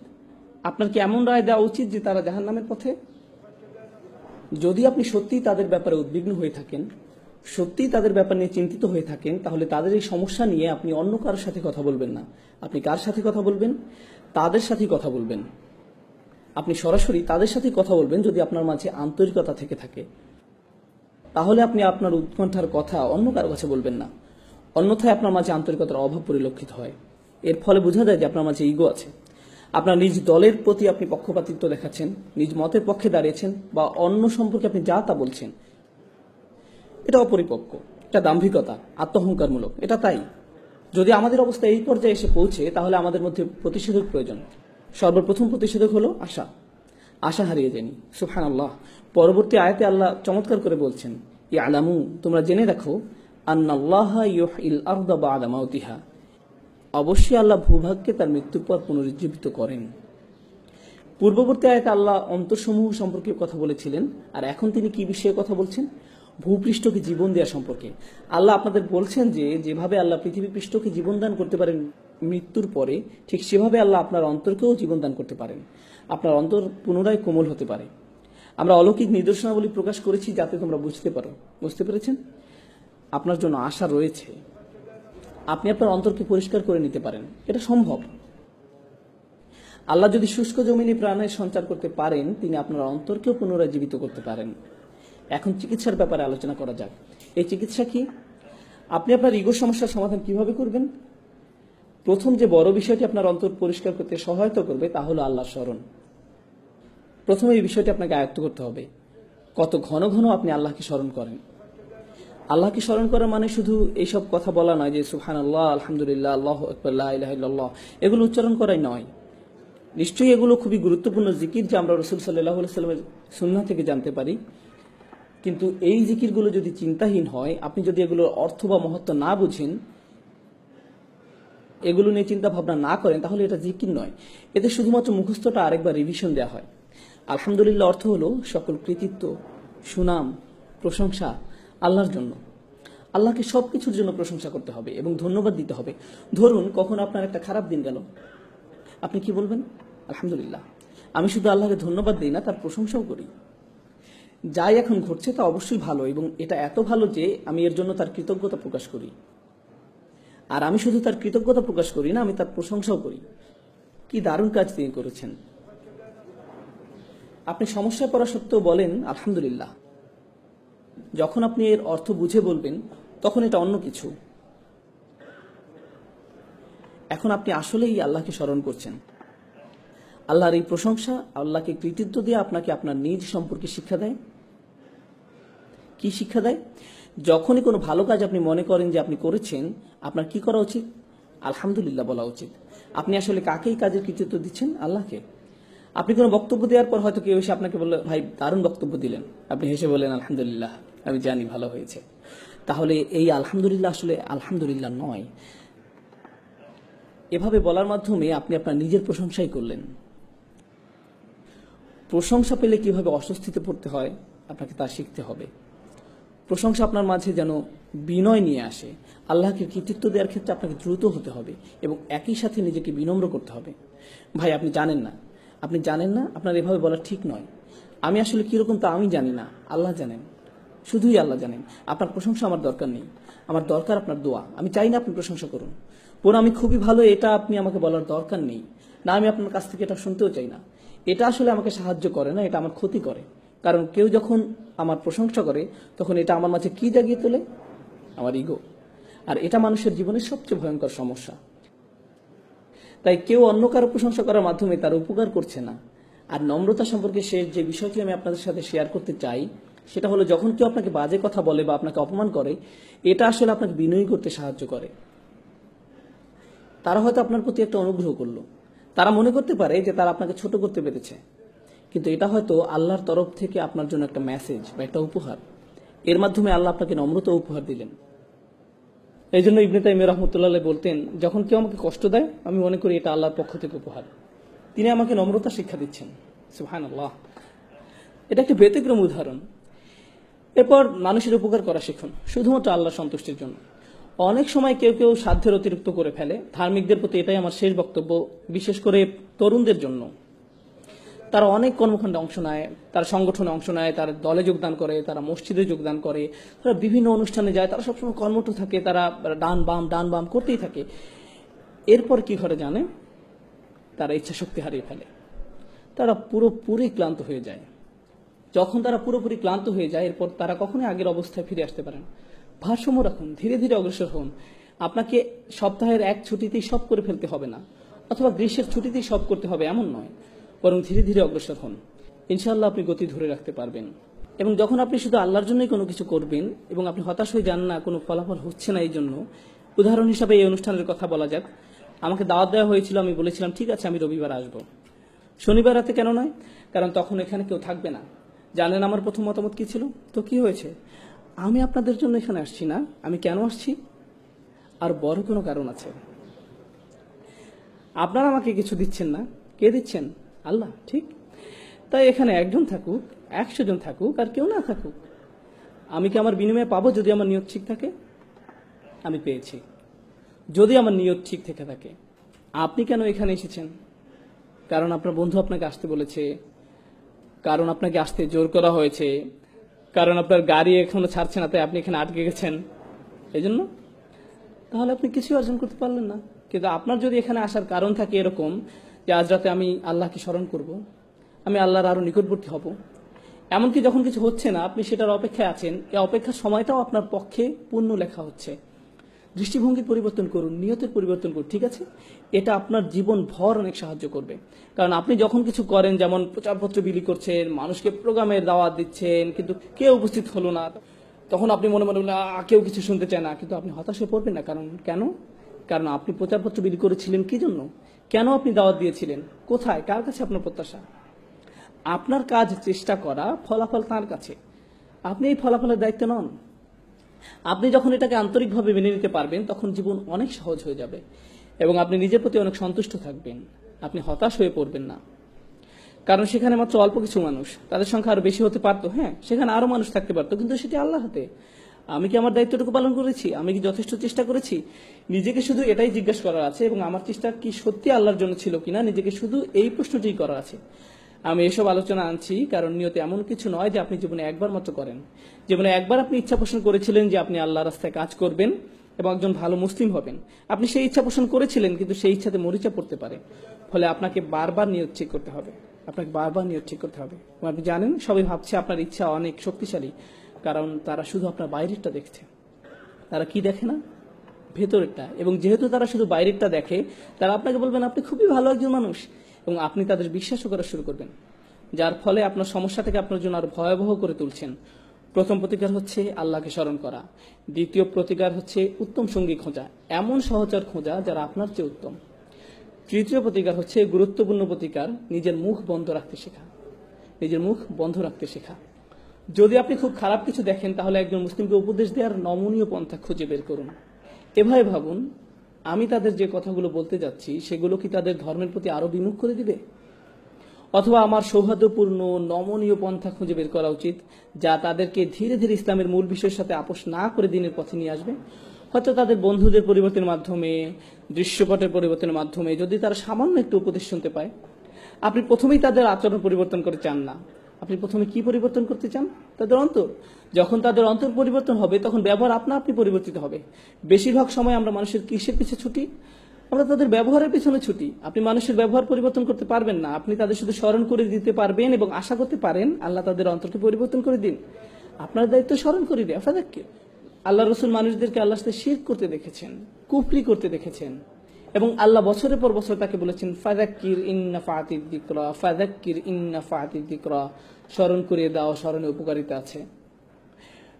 আপনার কি এমন রায় দেওয়া উচিত যে তারা জাহান্নামের পথে? যদি আপনি সত্যিই তাদের ব্যাপারে উদ্বিগ্ন হয়ে থাকেন, সত্যিই তাদের ব্যাপার নিয়ে চিন্তিত হয়ে থাকেন, তাহলে তাদের এই সমস্যা নিয়ে আপনি অন্য কারোর সাথে কথা বলবেন না। আপনি কার সাথে কথা বলবেন? তাদের সাথেই কথা বলবেন। আপনি সরাসরি তাদের সাথেই কথা বলবেন যদি আপনার মাঝে আন্তরিকতা থেকে থাকে। তাহলে আপনি আপনার উৎকণ্ঠার কথা অন্য কারো কাছে বলবেন না। অন্যথায় আপনার মাঝে আন্তরিকতার অভাব পরিলক্ষিত হয়। এর ফলে বোঝা যায় যে আপনার মাঝে ইগো আছে। আপনার নিজ দলের প্রতি আপনি পক্ষপাতিত্ব দেখাচ্ছেন, নিজ মতের পক্ষে দাঁড়িয়েছেন, বা অন্য সম্পর্কে আপনি যা তা বলছেন। এটা অপরিপক্ক, এটা দাম্ভিকতা, আত্মহংকারমূলক। এটা তাই। যদি আমাদের অবস্থা এই পর্যায়ে এসে পৌঁছে, তাহলে আমাদের মধ্যে প্রতিষেধক প্রয়োজন। সর্বপ্রথম প্রতিষেধক হলো আশা। আশা হারিয়ে যায়নি। সুবহানাল্লাহ। পরবর্তী আয়াতে আল্লাহ চমৎকার করে বলছেন, ইয়ালামু, তোমরা জেনে রাখো, আন্নাল্লাহা ইউহইল আরদা বা'দা মাউতিহা, অবশ্যই আল্লাহ ভূভাগকে তার মৃত্যুর পর পুনরুজ্জীবিত করেন। পূর্ববর্তী আয়াতে আল্লাহ অন্তরসমূহ সম্পর্কে কথা বলেছিলেন, আর এখন তিনি কি বিষয়ে কথা বলছেন? ভূপৃষ্ঠকে জীবন দেওয়া সম্পর্কে। আল্লাহ আপনাদের বলছেন যে যেভাবে আল্লাহ পৃথিবী পৃষ্ঠকে জীবন দান করতে পারেন মৃত্যুর পরে, ঠিক সেভাবে আল্লাহ আপনার অন্তরকেও জীবন দান করতে পারেন। আপনার অন্তর পুনরায় কোমল হতে পারে। আমরা অলৌকিক নিদর্শনাবলী প্রকাশ করেছি যাতে তোমরা বুঝতে পারো। বুঝতে পেরেছেন? আপনার জন্য আশা রয়েছে। আপনি আপনার অন্তরকে পরিষ্কার করে নিতে পারেন। এটা সম্ভব। আল্লাহ যদি শুষ্ক জমিনে প্রাণের সঞ্চার করতে পারেন, তিনি আপনার অন্তরকেও পুনরায় জীবিত করতে পারেন। এখন চিকিৎসার ব্যাপারে আলোচনা করা যাক। এই চিকিৎসা কি? আপনি আপনার ইগো সমস্যার সমাধান কিভাবে করবেন? প্রথম যে বড় বিষয়টি আপনার অন্তর পরিষ্কার করতে সহায়তা করবে তা হলো আল্লাহর স্মরণ। প্রথমে এই বিষয়টি আপনাকে আয়ত্ত করতে হবে। কত ঘন ঘন আপনি আল্লাহকে স্মরণ করেন। আল্লাহকে স্মরণ করা মানে শুধু এইসব কথা বলা নয় যে সুবহানাল্লাহ, আলহামদুলিল্লাহ, আল্লাহু আকবার, লা ইলাহা ইল্লাল্লাহ, এগুলো উচ্চারণ করাই নয়। নিশ্চয়ই এগুলো খুবই গুরুত্বপূর্ণ জিকির যা আমরা রাসূল সাল্লাল্লাহু আলাইহি ওয়াসাল্লামের সুন্নাহ থেকে জানতে পারি। কিন্তু এই জিকিরগুলো যদি চিন্তাহীন হয়, আপনি যদি এগুলোর অর্থ বা মহত্ব না বুঝেন, এগুলো নিয়ে চিন্তা ভাবনা না করেন, তাহলে এটা জিকির নয়। এতে শুধুমাত্র মুখস্থটা আরেকবার রিভিশন দেওয়া হয়। আলহামদুলিল্লাহ অর্থ হলো সকল কৃতিত্ব, সুনাম, প্রশংসা আল্লাহর জন্য। আল্লাহকে সবকিছুর জন্য প্রশংসা করতে হবে এবং ধন্যবাদ দিতে হবে। ধরুন কখনো আপনার একটা খারাপ দিন গেল, আপনি কি বলবেন? আলহামদুলিল্লাহ। আমি শুধু আল্লাহকে ধন্যবাদ দিই না, তার প্রশংসাও করি। যাই এখন ঘটছে তা অবশ্যই ভালো, এবং এটা এত ভালো যে আমি এর জন্য তার কৃতজ্ঞতা প্রকাশ করি। আর আমি শুধু তার কৃতজ্ঞতা প্রকাশ করি না, আমি তার প্রশংসাও করি। কি দারুণ কাজ তিনি করেছেন। আপনি সমস্যায় পড়া সত্ত্বেও বলেন আলহামদুলিল্লাহ। যখন আপনি এর অর্থ বুঝে বলবেন, তখন এটা অন্য কিছু। এখন আপনি আসলেই আল্লাহকে স্মরণ করছেন। আল্লাহর এই প্রশংসা, আল্লাহকে কৃতিত্ব দিয়ে আপনাকে আপনার নিজ সম্পর্কে শিক্ষা দেয়। কি শিক্ষা দেয়? যখনই কোনো ভালো কাজ আপনি মনে করেন যে আপনি করেছেন, আপনার কি করা উচিত? আলহামদুলিল্লাহ বলা উচিত। আপনি আসলে কাকেই কাজের কৃতিত্ব দিচ্ছেন? আল্লাহকে। আপনি কোনো বক্তব্য দেওয়ার পর হয়তো কেউ এসে আপনাকে বলল, ভাই দারুণ বক্তব্য দিলেন, আপনি হেসে বলেন আলহামদুলিল্লাহ, আমি জানি ভালো হয়েছে। তাহলে এই আলহামদুলিল্লাহ আসলে আলহামদুলিল্লাহ নয়। এভাবে বলার মাধ্যমে আপনি আপনার নিজের প্রশংসাই করলেন। প্রশংসা পেলে কিভাবে অস্বস্তিতে পড়তে হয় আপনাকে তা শিখতে হবে। প্রশংসা আপনার মাঝে যেন বিনয় নিয়ে আসে। আল্লাহকে কৃতিত্ব দেওয়ার ক্ষেত্রে আপনাকে দ্রুত হতে হবে এবং একই সাথে নিজেকে বিনম্র করতে হবে। ভাই আপনি জানেন না, আপনার এভাবে বলা ঠিক নয়। আমি আসলে কিরকম তা আমি জানি না, আল্লাহ জানেন, শুধুই আল্লাহ জানেন। আপনার প্রশংসা আমার দরকার নেই, আমার দরকার আপনার দোয়া। আমি চাই না আপনি প্রশংসা করুন। পুরো আমি খুবই ভালো এটা আপনি আমাকে বলার দরকার নেই। না, আমি আপনার কাছ থেকে এটা শুনতেও চাই না। এটা আসলে আমাকে সাহায্য করে না, এটা আমার ক্ষতি করে। কারণ কেউ যখন আমার প্রশংসা করে, তখন এটা আমার মাঝে কি জাগিয়ে তোলে? আমার ইগো। আর এটা মানুষের জীবনের সবচেয়ে ভয়ঙ্কর সমস্যা। তাই কেউ অন্য কারো প্রশংসা করার মাধ্যমে তার উপকার করছে না। আর নম্রতা সম্পর্কে শেষ যে বিষয়টি আমি আপনাদের সাথে শেয়ার করতে চাই, সেটা হলো যখন কেউ আপনাকে বাজে কথা বলে বা আপনাকে অপমান করে, এটা আসলে আপনাকে বিনয়ী করতে সাহায্য করে। তারা হয়তো আপনার প্রতি একটা অনুগ্রহ করলো। তারা মনে করতে পারে যে তারা আপনাকে ছোট করতে পেরেছে, কিন্তু এটা হয়তো আল্লাহর তরফ থেকে আপনার জন্য একটা মেসেজ বা একটা উপহার। এর মাধ্যমে আল্লাহ আপনাকে নম্রতা উপহার দিলেন। এই জন্য ইবনে তাইমিয়া রাহমাতুল্লাহ বলতেন, যখন কেউ আমাকে কষ্ট দেয় আমি মনে করি এটা আল্লাহর পক্ষ থেকে উপহার, তিনি আমাকে নম্রতা শিক্ষা দিচ্ছেন। সুবহানাল্লাহ, এটা একটা ব্যতিক্রম উদাহরণ। এরপর মানুষের উপকার করা শিখুন শুধুমাত্র আল্লাহর সন্তুষ্টির জন্য। অনেক সময় কেউ কেউ সাধ্যের অতিরিক্ত করে ফেলে। ধার্মিকদের প্রতি এটাই আমার শেষ বক্তব্য, বিশেষ করে তরুণদের জন্য। তারা অনেক কর্মকাণ্ডে অংশ নেয়, তারা সংগঠনে অংশ নেয়, তারা দলে যোগদান করে, তারা মসজিদে যোগদান করে, তারা বিভিন্ন অনুষ্ঠানে যায়, তারা সবসময় কর্মঠ থাকে, তারা ডান বাম করতেই থাকে। এরপর কি ঘটে জানে, তারা ইচ্ছা শক্তি হারিয়ে ফেলে, তারা পুরোপুরি ক্লান্ত হয়ে যায়। যখন তারা পুরোপুরি ক্লান্ত হয়ে যায়, এরপর তারা কখনোই আগের অবস্থায় ফিরে আসতে পারেন। ভারসাম্য রাখুন, ধীরে ধীরে অগ্রসর হন। আপনাকে সপ্তাহের এক ছুটিতেই সব করে ফেলতে হবে না, অথবা গ্রীষ্মের ছুটিতেই সব করতে হবে এমন নয়, বরং ধীরে ধীরে অগ্রসর হন। ইনশাআল্লাহ আপনি গতি ধরে রাখতে পারবেন। এবং যখন আপনি শুধু আল্লাহর জন্যই কোনো কিছু করবেন এবং আপনি হতাশ হয়ে যান না, কোনো ফলাফল হচ্ছে না, এই জন্য উদাহরণ হিসাবে এই অনুষ্ঠানের কথা বলা যাক। আমাকে দাওয়াত দেওয়া হয়েছিল, আমি বলেছিলাম ঠিক আছে আমি রবিবার আসব। শনিবার রাতে কেন নয়? কারণ তখন এখানে কেউ থাকবে না। জানেন আমার প্রথম মতামত কি ছিল? তো কি হয়েছে, আমি আপনাদের জন্য এখানে আসছি না। আমি কেন আসছি? আর বড় কোনো কারণ আছে। আপনারা আমাকে কিছু দিচ্ছেন না, কে দিচ্ছেন? আল্লাহ, ঠিক। তাই এখানে একজন থাকুক, 100 জন থাকুক, আর কেউ না থাকুক, আমি কি আমার বিনিময়ে পাবো? যদি আমার নিয়ত ঠিক থাকে আমি পেয়েছি, যদি আমার নিয়ত ঠিক থেকে থাকে। আপনি কেন এখানে এসেছেন? কারণ আপনার বন্ধু আপনাকে আসতে বলেছে, কারণ আপনাকে আসতে জোর করা হয়েছে, কারণ আপনার গাড়ি এখনো ছাড়ছে না তাই আপনি এখানে আটকে গেছেন, এই জন্য? তাহলে আপনি কিছু অর্জন করতে পারলেন না। কিন্তু আপনার যদি এখানে আসার কারণ থাকে এরকম যে আজ রাতে আমি আল্লাহকে স্মরণ করব, আমি আল্লাহর আরো নিকটবর্তী হব, এমনকি যখন কিছু হচ্ছে না আপনি সেটার অপেক্ষায় আছেন, এই অপেক্ষার সময়টাও আপনার পক্ষে পুণ্য লেখা হচ্ছে। দৃষ্টিভঙ্গির পরিবর্তন করুন, নিয়তের পরিবর্তন করুন, ঠিক আছে? এটা আপনার জীবন ভর অনেক সাহায্য করবে। কারণ আপনি যখন কিছু করেন, যেমন প্রচারপত্র বিলি করছেন, মানুষকে প্রোগ্রামের দাওয়াত দিচ্ছেন, কিন্তু কেউ উপস্থিত হলো না, তখন আপনি মনে মনে বলেন কেউ কিছু শুনতে চায় না, কিন্তু আপনি হতাশ হয়ে পড়বেন না। কারণ কেন? কারণ আপনি প্রচারপত্র বিলি করেছিলেন কি জন্য? কেন আপনি দাওয়াত দিয়েছিলেন? কোথায়, কার কাছে আপনার প্রত্যাশা? আপনার কাজ চেষ্টা করা, ফলাফল তার কাছে। আপনি এই ফলাফলের দায়িত্ব নন। আপনি যখন এটাকে আন্তরিকভাবে মেনে নিতে পারবেন তখন জীবন অনেক সহজ হয়ে যাবে এবং আপনি নিজের প্রতি অনেক সন্তুষ্ট থাকবেন। আপনি হতাশ হয়ে পড়বেন না। কারণ সেখানে মাত্র অল্প কিছু মানুষ, তাদের সংখ্যা আরো বেশি হতে পারতো, হ্যাঁ সেখানে আরো মানুষ থাকতে পারতো, কিন্তু সেটি আল্লাহ হাতে। আমি কি আমার দায়িত্বটুকু পালন করেছি? আমি কি যথেষ্ট চেষ্টা করেছি? নিজেকে শুধু এটাই জিজ্ঞাসা করার আছে, এবং আমার চেষ্টা কি সত্যি আল্লাহর জন্য ছিল কিনা, নিজেকে শুধু এই প্রশ্নটি করার আছে। আমি এসব আলোচনা আনছি কারণ নিয়তে এমন কিছু নয় যে আপনি জীবনে একবার মাত্র করেন। জীবনে একবার আপনি ইচ্ছা পোষণ করেছিলেন যে আপনি আল্লাহ রাস্তায় কাজ করবেন এবং একজন ভালো মুসলিম হবেন। আপনি সেই ইচ্ছা পোষণ করেছিলেন, কিন্তু সেই ইচ্ছাতে মরিচা পড়তে পারে। ফলে আপনাকে বারবার নিয়ত ঠিক করতে হবে, আপনাকে বারবার নিয়ত ঠিক করতে হবে। এবং আপনি জানেন সবাই ভাবছে আপনার ইচ্ছা অনেক শক্তিশালী, কারণ তারা শুধু আপনার বাইরেরটা দেখছে। তারা কি দেখে না? ভেতরেরটা। এবং যেহেতু তারা শুধু বাইরেরটা দেখে, তারা আপনাকে বলবেন আপনি খুবই ভালো একজন মানুষ, এবং আপনি তাদের বিশ্বাসও করা শুরু করবেন, যার ফলে আপনার সমস্যাটাকে আপনার জন্য আরো ভয়াবহ করে তুলছেন। প্রথম প্রতিকার হচ্ছে আল্লাহকে স্মরণ করা। দ্বিতীয় প্রতিকার হচ্ছে উত্তম সঙ্গী খোঁজা, এমন সহচর খোঁজা যারা আপনার চেয়ে উত্তম। তৃতীয় প্রতিকার হচ্ছে গুরুত্বপূর্ণ প্রতিকার, নিজের মুখ বন্ধ রাখতে শেখা। নিজের মুখ বন্ধ রাখতে শেখা। যদি আপনি খুব খারাপ কিছু দেখেন তাহলে একজন মুসলিমকে উপদেশ দেওয়ার নমনীয় পন্থা খুঁজে বের করুন। এভাবে ভাবুন, আমি তাদের যে কথাগুলো বলতে যাচ্ছি সেগুলো কি তাদের ধর্মের প্রতি আরো বিমুখ করে দিবে? অথবা আমার সৌহার্দ্যপূর্ণ নমনীয় পন্থা খুঁজে বের করা উচিত, যা তাদেরকে ধীরে ধীরে ইসলামের মূল বিষয়ের সাথে আপোষ না করে দিনের পথে নিয়ে আসবে। হয়তো তাদের বন্ধুদের পরিবর্তনের মাধ্যমে, দৃশ্যপটের পরিবর্তনের মাধ্যমে, যদি তারা সামান্য একটু উপদেশ শুনতে পায়। আপনি প্রথমেই তাদের আচরণ পরিবর্তন করে চান না। আপনি প্রথমে কি পরিবর্তন করতে চান? তাদের অন্তর। যখন তাদের অন্তর পরিবর্তন হবে তখন ব্যবহার আপনা আপনি পরিবর্তিত হবে। বেশিরভাগ সময় আমরা মানুষের কিসের পিছে ছুটি? আমরা তাদের ব্যবহারের পিছনে ছুটি। আপনি মানুষের ব্যবহার পরিবর্তন করতে পারবেন না, আপনি তাদের শুধু স্মরণ করে দিতে পারবেন এবং আশা করতে পারেন আল্লাহ তাদের অন্তরকে পরিবর্তন করে দিন। আপনার দায়িত্ব স্মরণ করে দেয়। ফাদাক্কির। আল্লাহ রসুল মানুষদেরকে আল্লাহর সাথে শিরক করতে দেখেছেন, কুফরি করতে দেখেছেন, এবং আল্লাহ বছরের পর বছর তাকে বলেছেন ফাদাক্কির ইন্নাফাতিদ যিকরা, ফাদাক্কির ইন্নাফাতিদ যিকরা, স্মরণ করিয়ে দাও, স্মরণে উপকারিতা আছে।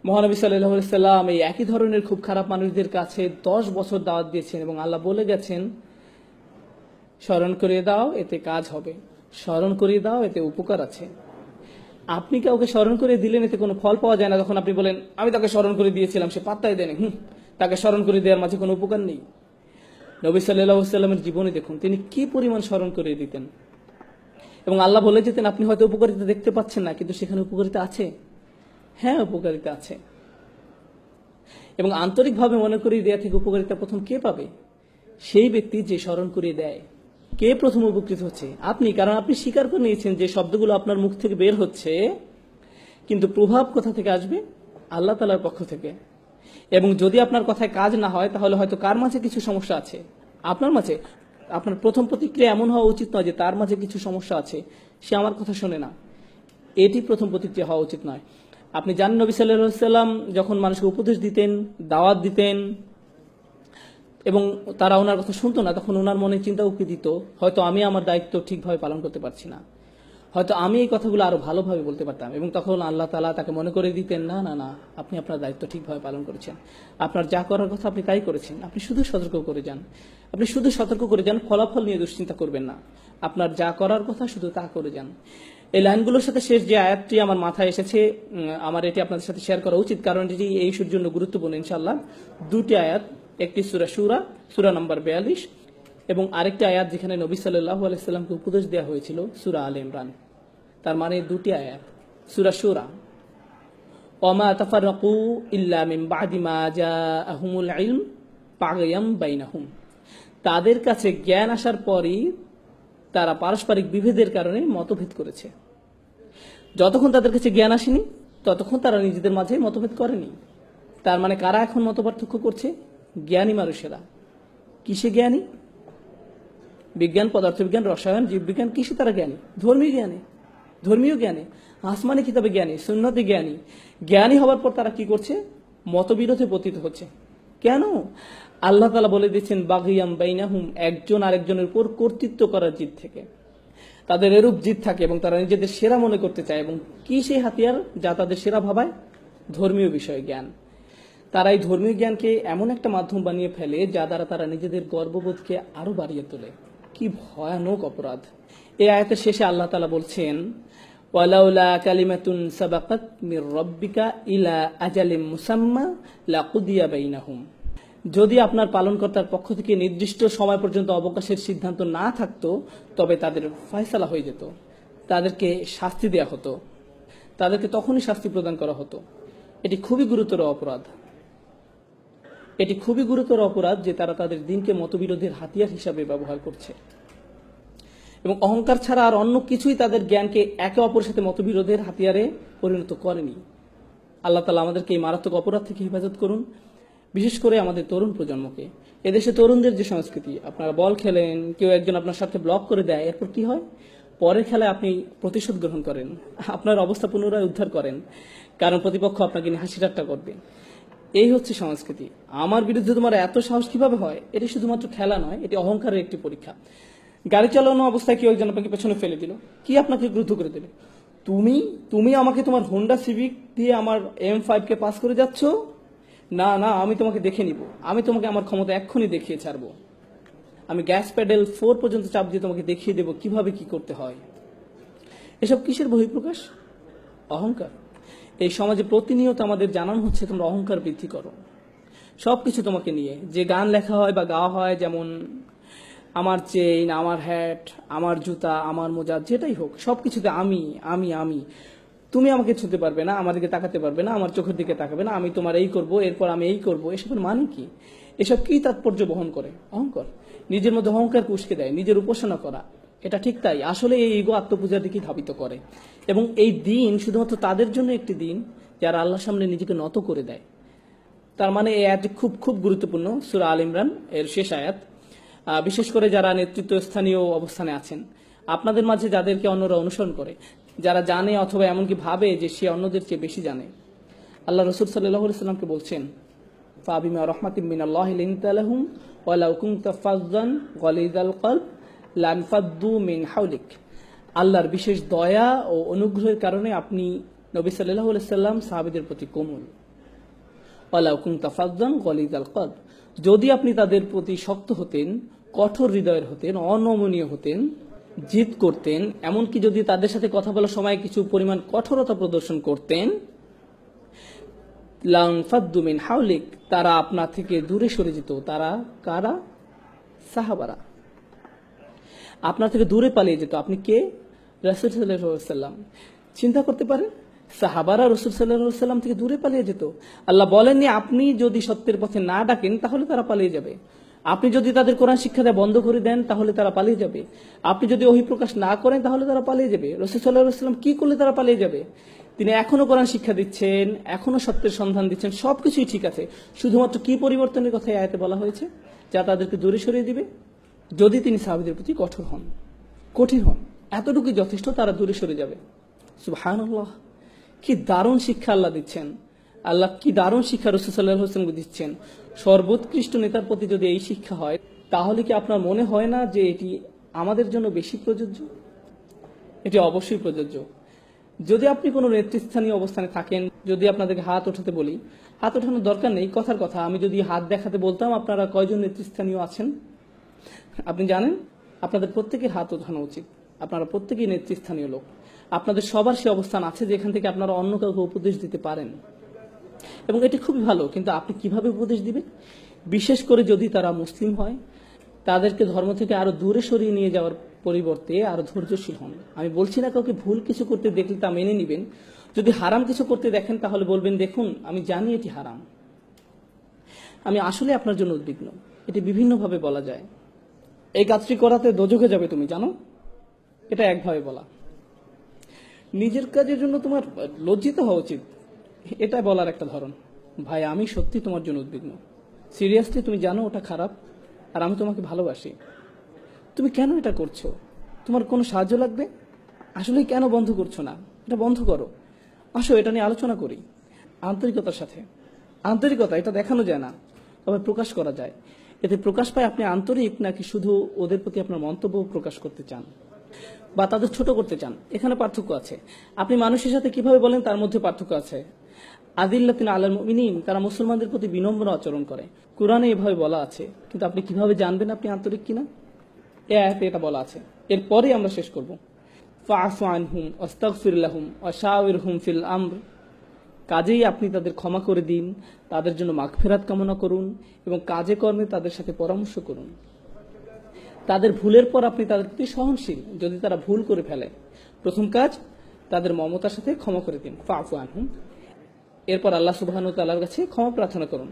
মহানবী সাল্লাল্লাহু আলাইহি সাল্লাম এই একই ধরনের খুব খারাপ মানুষদের কাছে 10 বছর দাওয়াত দিয়েছেন এবং আল্লাহ বলে গেছেন স্মরণ করিয়ে দাও, এতে কাজ হবে। স্মরণ করিয়ে দাও, এতে উপকার আছে। আপনি কাউকে স্মরণ করে দিলেন, এতে কোনো ফল পাওয়া যায় না। তখন আপনি বলেন আমি তাকে স্মরণ করে দিয়েছিলাম, সে পাত্তাই দেয়নি, তাকে স্মরণ করে দেওয়ার মাঝে কোনো উপকার নেই। নবী সাল্লাল্লাহু আলাইহি সাল্লামের জীবনে দেখুন তিনি কি পরিমাণ স্মরণ করে দিতেন, এবং আল্লাহ বলে যেতেন আপনি হয়তো উপকারিতা দেখতে পাচ্ছেন না, কিন্তু সেখানে উপকারিতা আছে। হ্যাঁ, উপকারিতা আছে। এবং আন্তরিকভাবে মনে করিয়ে দেয়া থেকে উপকারিতা প্রথম কে পাবে? সেই ব্যক্তি যে স্মরণ করিয়ে দেয়। কে প্রথম উপকৃত হচ্ছে? আপনি, কারণ আপনি স্বীকার করে নিয়েছেন যে শব্দগুলো আপনার মুখ থেকে বের হচ্ছে, কিন্তু প্রভাব কোথা থেকে আসবে? আল্লাহ তাআলার পক্ষ থেকে। এবং যদি আপনার কথায় কাজ না হয়, তাহলে হয়তো কার মাঝে কিছু সমস্যা আছে, আপনার মাঝে। আপনার প্রথম প্রতিক্রিয়া এমন হওয়া উচিত নয় যে তার মাঝে কিছু সমস্যা আছে, সে আমার কথা শোনে না। এটি প্রথম প্রতিক্রিয়া হওয়া উচিত নয়। আপনি জানেন নবী সাল্লাল্লাহু আলাইহি সাল্লাম যখন মানুষকে উপদেশ দিতেন, দাওয়াত দিতেন, এবং তারা ওনার কথা শুনতো না, তখন ওনার মনে চিন্তা উকি দিত, হয়তো আমি আমার দায়িত্ব ঠিকভাবে পালন করতে পারছি না, হয়তো আমি এই কথাগুলো আরো ভালোভাবে বলতে পারতাম। এবং তখন আল্লাহ তাআলা তাকে মনে করে দিতেন, না না না, আপনি আপনার দায়িত্ব ঠিকভাবে পালন করেছেন, আপনার যা করার কথা আপনি তাই করেছেন, আপনি শুধু সতর্ক করে যান, আপনি শুধু সতর্ক করে যান, ফলাফল নিয়ে দুশ্চিন্তা করবেন না, আপনার যা করার কথা শুধু তা করে যান। এই লাইনগুলোর সাথে শেষ যে আয়াতটি আমার মাথায় এসেছে, আমার এটি আপনাদের সাথে শেয়ার করা উচিত, কারণ এটি এই ইস্যুর জন্য গুরুত্বপূর্ণ। ইনশাআল্লাহ দুটি আয়াত, একটি সূরা শুরা, সূরা নম্বর 42, এবং আরেকটি আয়াত যেখানে নবী সাল্লাল্লাহু আলাইহি সাল্লামকে উপদেশ দেওয়া হয়েছিল, সূরা আলে ইমরান। তার মানে দুটি আয়াত। সূরা শুরা, ওয়ামা তাফাররাকু ইল্লা মিন বাদি মা জাআহুমুল ইলম বাগয়াম বাইনাহুম। তাদের কাছে জ্ঞান আসার পরই তারা পারস্পরিক বিভেদের কারণে মতভেদ করেছে। যতক্ষণ তাদের কাছে জ্ঞান আসেনি, ততক্ষণ তারা নিজেদের মাঝে মতভেদ করেনি। তার মানে কারা এখন মতপার্থক্য করছে? জ্ঞানী মানুষেরা। কিসে জ্ঞানী? বিজ্ঞান, পদার্থবিজ্ঞান, রসায়ন, জীববিজ্ঞান। কিসে তারা জ্ঞানী? ধর্মীয় জ্ঞানে, ধর্মীয় জ্ঞানে, আসমানি কিতাবে জ্ঞানী, সুন্নতে জ্ঞানী। জ্ঞানী হওয়ার পর তারা কি করছে? মতবিরোধে পতিত হচ্ছে। কেন? আল্লাহ তাআলা বলে দিচ্ছেন বাগিয়াম বাইনাহুম, একজন আরেকজনের উপর কর্তৃত্ব করার জিদ থেকে। তাদের এরূপ জিদ থাকে এবং তারা নিজেদের সেরা মনে করতে চায়। এবং কি সেই হাতিয়ার যা তাদের সেরা ভাবায়? ধর্মীয় বিষয় জ্ঞান। তারা এই ধর্মীয় জ্ঞানকে এমন একটা মাধ্যম বানিয়ে ফেলে যা দ্বারা তারা নিজেদের গর্ববোধকে আরো বাড়িয়ে তোলে। কি ভয়ানক অপরাধ! এই আয়াতের শেষে আল্লাহ তাআলা বলছেন, ওয়ালাউলা কালিমাতুন সাবাকাত মির রাব্বিকা ইলা আজালিম মুসাম্মা লাকুদিয়া বাইনাহুম। যদি আপনার পালনকর্তার পক্ষ থেকে নির্দিষ্ট সময় পর্যন্ত অবকাশের সিদ্ধান্ত না থাকতো, তবে তাদের ফয়সালা হয়ে যেত, তাদেরকে শাস্তি দেয়া হতো, তাদেরকে তখনই শাস্তি প্রদান করা হতো। এটি খুবই গুরুতর অপরাধ। এটি খুবই গুরুতর অপরাধ যে তারা তাদের দিনকে মতবিরোধের হাতিয়ার হিসাবে ব্যবহার করছে, এবং অহংকার ছাড়া আর অন্য কিছুই তাদের জ্ঞানকে একে অপরের সাথে মতবিরোধের হাতিয়ারে পরিণত করেনি। আল্লাহ তাআলা আমাদেরকে এই মারাত্মক অপরাধ থেকে হেফাজত করুন, বিশেষ করে আমাদের তরুণ প্রজন্মকে। এদেশে তরুণদের যে সংস্কৃতি, আপনারা বল খেলেন, কেউ একজন আপনার সাথে ব্লক করে দেয়, এরপর কি হয়? পরের খেলায় আপনি প্রতিশোধ গ্রহণ করেন, আপনার অবস্থা পুনরায় উদ্ধার করেন, কারণ প্রতিপক্ষ আপনাকে নিয়ে হাসি ঠাট্টা করবে। এই হচ্ছে সংস্কৃতি। আমার বিরুদ্ধে তোমার এত সাহস কিভাবে হয়? এটি শুধুমাত্র খেলা নয়, এটি অহংকারের একটি পরীক্ষা। গাড়ি চালানো অবস্থায় কেউ একজন আপনাকে পেছনে ফেলে দিল, কি আপনাকে ক্রুদ্ধ করে দিলে? তুমি আমাকে তোমার হোন্ডা সিভিক দিয়ে আমার M5 কে পাস করে যাচ্ছ? না না, আমি তোমাকে দেখে নিব, আমি তোমাকে আমার ক্ষমতা এক্ষুনি দেখিয়ে ছাড়বো, আমি গ্যাস প্যাডেল 4 পর্যন্ত চাপ দিয়ে তোমাকে দেখিয়ে দেব কিভাবে কি করতে হয়। এসব কিসের বহিঃপ্রকাশ? অহংকার। এই সমাজে প্রতিনিয়ত আমাদের জানানো হচ্ছে তোমরা অহংকার বৃদ্ধি করো, সবকিছু তোমাকে নিয়ে। যে গান লেখা হয় বা গাওয়া হয়, যেমন আমার চেইন, আমার হ্যাট, আমার জুতা, আমার মোজা, যেটাই হোক, সবকিছুতে আমি আমি আমি। তুমি আমাকে ছুঁতে পারবে না, আমার দিকে তাকাতে পারবে না, আমার চোখের দিকে তাকাবে না, আমি তোমার এই করব, এরপর আমি এই করব। এসবের মানে কি? এসব কি তাৎপর্য বহন করে? অহংকার। নিজের মধ্যে অহংকারকে উস্কে দেয়, নিজের উপাসনা করা। এটা ঠিক তাই, আসলে এই ইগো আত্মপূজার দিকে ধাবিত করে। এবং এই দিন শুধুমাত্র তাদের জন্য একটি দিন যারা আল্লাহর সামনে নিজেকে নত করে দেয়। তার মানে এই আয়াতটি খুব খুব গুরুত্বপূর্ণ। সূরা আল ইমরান এর শেষ আয়াত। বিশেষ করে যারা নেতৃত্বস্থানীয় অবস্থানে আছেন, আপনাদের মাঝে যাদেরকে অন্যরা অনুসরণ করে, যারা জানে অথবা এমনকি ভাবে যে সে অন্যদের চেয়ে বেশি জানে, আল্লাহ রাসূল সাল্লাল্লাহু আলাইহি সাল্লামকে বলছেন, ফাবিমা রাহমাতিম মিনাল্লাহি লিনতা লাহুম ওয়ালাউ কুনতা ফাযযান গালিযাল কলব লানফাদ্দু মিন হাওলিক। আল্লাহর বিশেষ দয়া ও অনুগ্রহের কারণে আপনি নবী সাল্লাল্লাহু আলাইহি সাল্লাম সাহাবীদের প্রতি কোমল। ওয়ালাউ কুনতা ফাযযান গালিযাল কলব, যদি আপনি তাদের প্রতি শক্ত হতেন, কঠোর হৃদয়ের হতেন, অনমনীয় হতেন, জিদ করতেন, এমনকি যদি তাদের সাথে কথা বলার সময় কিছু পরিমাণ কঠোরতা প্রদর্শন করতেন, লানফাদ্দু মিন হাওলিক, তারা আপনা থেকে দূরে সরে যেত। তারা কারা? সাহাবারা আপনার থেকে দূরে পালিয়ে যেত। আপনি কে? রাসূল সাল্লাল্লাহু আলাইহি ওয়াসাল্লাম। চিন্তা করতে পারেন, সাহাবারা রাসূল সাল্লাল্লাহু আলাইহি ওয়াসাল্লাম থেকে দূরে পালিয়ে যেত। আল্লাহ বলেননি আপনি যদি সত্যের পথে না ডাকেন তাহলে তারা পালিয়ে যাবে, আপনি যদি তাদের কোরআন শিক্ষা দেওয়া বন্ধ করে দেন তাহলে তারা পালিয়ে যাবে, আপনি যদি ওহী প্রকাশ না করেন তাহলে তারা পালিয়ে যাবে। রাসূল সাল্লাল্লাহু আলাইহি ওয়াসাল্লাম কি করলে তারা পালিয়ে যাবে? তিনি এখনো কোরআন শিক্ষা দিচ্ছেন, এখনো সত্যের সন্ধান দিচ্ছেন, সবকিছুই ঠিক আছে। শুধুমাত্র কি পরিবর্তনের কথা আয়াতে বলা হয়েছে যা তাদেরকে দূরে সরিয়ে দিবে? যদি তিনি সাহাবীদের প্রতি কঠোর হন, কঠিন হন, এতটুকুই যথেষ্ট, তারা দূরে সরে যাবে। সুবহানাল্লাহ, কি দারুণ শিক্ষা আল্লাহ দিচ্ছেন। আল্লাহ কি দারুণ শিক্ষা রাসূল সাল্লাল্লাহু আলাইহি ওয়াসাল্লামকে দিচ্ছেন। সর্বোৎকৃষ্ট নেতার প্রতি যদি এই শিক্ষা হয়, তাহলে কি আপনার মনে হয় না যে এটি আমাদের জন্য বেশি প্রযোজ্য? এটি অবশ্যই প্রযোজ্য। যদি আপনি কোনো নেতৃস্থানীয় অবস্থানে থাকেন, যদি আপনাদেরকে হাত ওঠাতে বলি, হাত ওঠানোর দরকার নেই, কথার কথা, আমি যদি হাত দেখাতে বলতাম আপনারা কয়জন নেতৃস্থানীয় আছেন আপনি জানেন? আপনাদের প্রত্যেকের হাত ওঠানো উচিত। আপনারা প্রত্যেকেই নেতৃস্থানীয় লোক। আপনাদের সবার সে অবস্থান আছে যেখান থেকে আপনারা অন্য কাউকে উপদেশ দিতে পারেন, এবং এটি খুবই ভালো। কিন্তু আপনি কিভাবে উপদেশ দিবেন? বিশেষ করে যদি তারা মুসলিম হয়, তাদেরকে ধর্ম থেকে আরো দূরে সরিয়ে নিয়ে যাওয়ার পরিবর্তে আরো ধৈর্যশীল হন। আমি বলছি না কাউকে ভুল কিছু করতে দেখলে তা মেনে নিবেন। যদি হারাম কিছু করতে দেখেন তাহলে বলবেন, দেখুন আমি জানি এটি হারাম, আমি আসলে আপনার জন্য উদ্বিগ্ন। এটি বিভিন্নভাবে বলা যায়। এই কাজটি করাতে দোজখে যাবে তুমি জানো, এটা একভাবে বলা। নিজের কাজের জন্য তোমার লজ্জিত হওয়া উচিত, এটা বলার একটা ধরন। ভাই আমি সত্যি তোমার জন্য উদ্বিগ্ন, সিরিয়াসলি তুমি জানো ওটা খারাপ, আর আমি তোমাকে ভালোবাসি, তুমি কেন এটা করছো? তোমার কোনো সাহায্য লাগবে? আসলে কেন বন্ধ করছো না? এটা বন্ধ করো, আসো এটা নিয়ে আলোচনা করি আন্তরিকতার সাথে। আন্তরিকতা এটা দেখানো যায় না, তবে প্রকাশ করা যায়। এতে প্রকাশ পায় আপনি আন্তরিক নাকি শুধু ওদের প্রতি আপনার মন্তব্য প্রকাশ করতে চান বা তাদের ছোট করতে চান। এখানে পার্থক্য আছে। আপনি মানুষের সাথে কিভাবে বলেন তার মধ্যে পার্থক্য আছে। আদিল্লাতিন আলাল মুমিনিন, তারা মুসলমানদের প্রতি বিনম্র আচরণ করে, কোরআনে এভাবে বলা আছে। কিন্তু আপনি কিভাবে জানবেন আপনি আন্তরিক কিনা? এই আয়াতে এটা বলা আছে। এরপরে আমরা শেষ করব। ফাআফু আনহুম ওয়াস্তাগফির লাহুম ওয়াশাওিরহুম ফিল আমর, কাজেই আপনি তাদের ক্ষমা করে দিন, তাদের জন্য মাগফিরাত কামনা করুন এবং কাজে কর্মে তাদের সাথে পরামর্শ করুন। তাদের ভুলের পর আপনি তাদের প্রতি সহনশীল যদি তারা ভুল করে ফেলে। প্রথম কাজ, তাদের মমতার সাথে ক্ষমা করে দিন, ফাআফু আনহুম। এরপর আল্লাহ সুবহানাহু ওয়া তাআলার কাছে ক্ষমা প্রার্থনা করুন।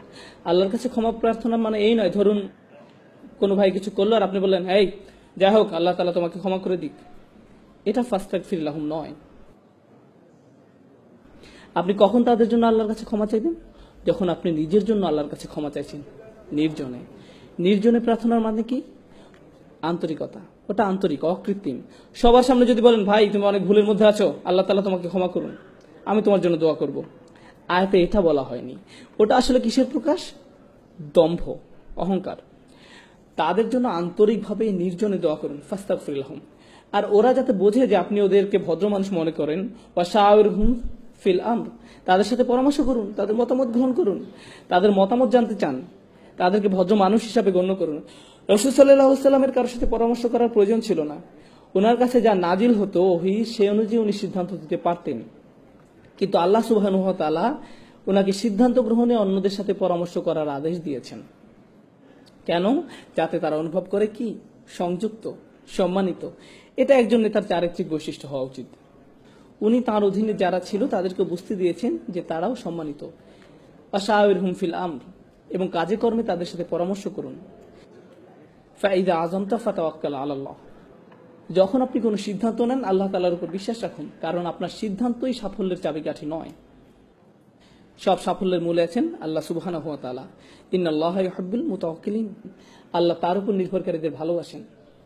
আল্লাহর কাছে ক্ষমা প্রার্থনা মানে এই নয়, ধরুন কোনো ভাই কিছু করলো আর আপনি বললেন, এই যাই হোক আল্লাহ তাআলা তোমাকে ক্ষমা করে দিক, এটা ফাস্তাগফির লাহুম নয়। আপনি কখন তাদের জন্য আল্লাহর কাছে ক্ষমা চাইবেন? যখন আপনি নিজের জন্য আল্লাহর কাছে ক্ষমা চাইছেন, নির্জনে। নির্জনে প্রার্থনার মানে কি? আন্তরিকতা, ওটা আন্তরিক, অকৃত্রিম। সবার সামনে যদি বলেন, ভাই তুমি অনেক ভুলের মধ্যে আছো, আল্লাহ তাআলা তোমাকে ক্ষমা করুন, আমি তোমার জন্য দোয়া করব, আয়াতে এটা বলা হয়নি। ওটা আসলে কিসের প্রকাশ? দম্ভ, অহংকার। তাদের জন্য আন্তরিকভাবে নির্জনে দোয়া করুন, ফাস্তাগফির লাহুম। আর ওরা যাতে বোঝে যে আপনি ওদেরকে ভদ্র মানুষ মনে করেন, ওয়াশাওিরহুম ফিল আমর, তাদের সাথে পরামর্শ করুন, তাদের মতামত গ্রহণ করুন, তাদের মতামত জানতে চান, তাদেরকে ভদ্র মানুষ হিসাবে গণ্য করুন। রাসূল সাল্লাল্লাহু আলাইহি ওয়াসাল্লামের কারোর সাথে পরামর্শ করার প্রয়োজন ছিল না। ওনার কাছে যা নাজিল হতো ওহী, সে অনুযায়ী উনি সিদ্ধান্ত দিতে পারতেন। কিন্তু আল্লাহ সুবহানাহু ওয়া তাআলা ওনাকে সিদ্ধান্ত গ্রহণে অন্যদের সাথে পরামর্শ করার আদেশ দিয়েছেন। কেন? যাতে তারা অনুভব করে কি সংযুক্ত, সম্মানিত। এটা একজন নেতার চারিত্রিক বৈশিষ্ট্য হওয়া উচিত। উনি তার অধীনে যারা ছিল তাদেরকে বুঝতে দিয়েছেন যে তারাও সম্মানিত। ওয়াশাওিরহুম ফিল আমর, এবং কাজে কর্মে তাদের সাথে পরামর্শ করুন। ফাইদা আযমতা ফাতাওয়াক্কাল আলাল্লাহ, যখন আপনি কোনো সিদ্ধান্ত নেন আল্লাহ তাআলার উপর বিশ্বাস রাখুন, কারণ আপনার সিদ্ধান্তই সাফল্যের চাবিকাঠি নয়। সব সাফল্যের মূলে আছেন আল্লাহ সুবহানাহু ওয়া তাআলা। ইন্নাল্লাহা ইউহিব্বুল মুতাওয়াক্কিলিন, আল্লাহ তার উপর নির্ভরকারীদের ভালোবাসেন।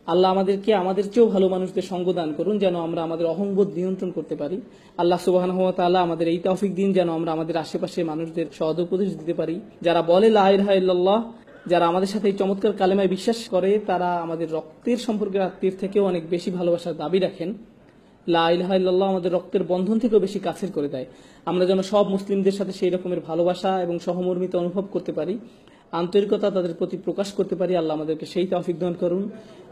আল্লাহ আমাদেরকে আমাদের চেয়েও ভালো মানুষদের সঙ্গ দান করুন, যেন আমরা আমাদের অহংবোধ নিয়ন্ত্রণ করতে পারি। আল্লাহ সুবহানাহু ওয়া তাআলা আমাদের এই তৌফিক দিন যেন আমরা আমাদের আশেপাশে মানুষদের সদুপদেশ দিতে পারি। যারা বলে লা ইলাহা ইল্লাল্লাহ, যারা আমাদের সাথে এই চমৎকার কালেমায় বিশ্বাস করে, তারা আমাদের রক্তের সম্পর্কের আত্মীয়ের থেকেও অনেক বেশি ভালোবাসার দাবি রাখেন। লা ইলাহা ইল্লাল্লাহ আমাদের রক্তের বন্ধন থেকেও বেশি কাছের করে দেয়। আমরা যেন সব মুসলিমদের সাথে সেই রকমের ভালোবাসা এবং সহমর্মিতা অনুভব করতে পারি, আন্তরিকতা তাদের প্রতি প্রকাশ করতে পারি। আল্লাহ আমাদেরকে সেই তৌফিক দান করুন।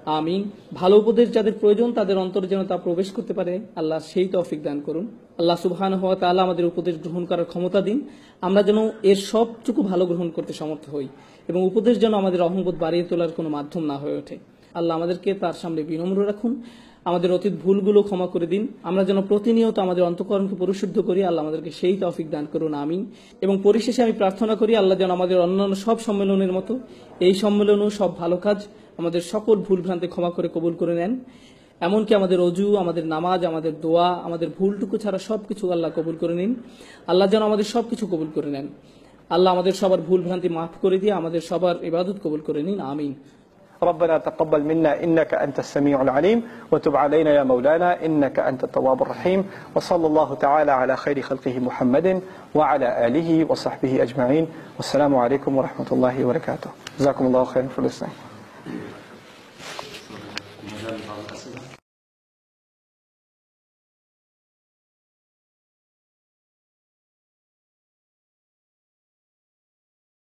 আমিন। ভালো উপদেশ যাদের প্রয়োজন তাদের অন্তরে যেন তা প্রবেশ করতে পারে, আল্লাহ সেই তৌফিক দান করুন। আল্লাহ সুবহানাহু ওয়া তাআলা আমাদের উপদেশ গ্রহণ করার ক্ষমতা দিন, আমরা যেন এর সবটুকু ভালো গ্রহণ করতে সমর্থ হই এবং উপদেশ যেন আমাদের অহংবোধ বাড়িয়ে তোলার কোনো মাধ্যম না হয়ে ওঠে। আল্লাহ আমাদেরকে তার সামনে বিনম্র রাখুন, আমাদের অতীত ভুলগুলো ক্ষমা করে দিন, আমরা যেন প্রতিনিয়ত আমাদের অন্তঃকরণকে পরিশুদ্ধ করি, আল্লাহ আমাদেরকে সেই তৌফিক দান করুন, আমিন। এবং পরিশেষে আমি প্রার্থনা করি আল্লাহ যেন আমাদের অন্যান্য সব সম্মেলনের মতো এই সম্মেলনও সব ভালো কাজ, আমাদের সকল ভুল ভ্রান্তি ক্ষমা করে কবুল করে নেন। এমনকি আমাদের অজু, আমাদের নামাজ, আমাদের দোয়া, আমাদের ভুলটুকু ছাড়া সবকিছু আল্লাহ কবুল করে নিন। আল্লাহ যেন আমাদের সবকিছু কবুল করে নেন। আল্লাহ আমাদের সবার ভুল ভ্রান্তি মাফ করে দিয়ে আমাদের সবার ইবাদত কবুল করে নিন, আমিন। ربنا تقبل منا إنك أنت السميع العليم وتب علينا يا مولانا إنك أنت التواب الرحيم وصلى الله تعالى على خير خلقه محمد وعلى آله وصحبه أجمعين والسلام عليكم ورحمة الله وبركاته. جزاكم الله خيرا for listening.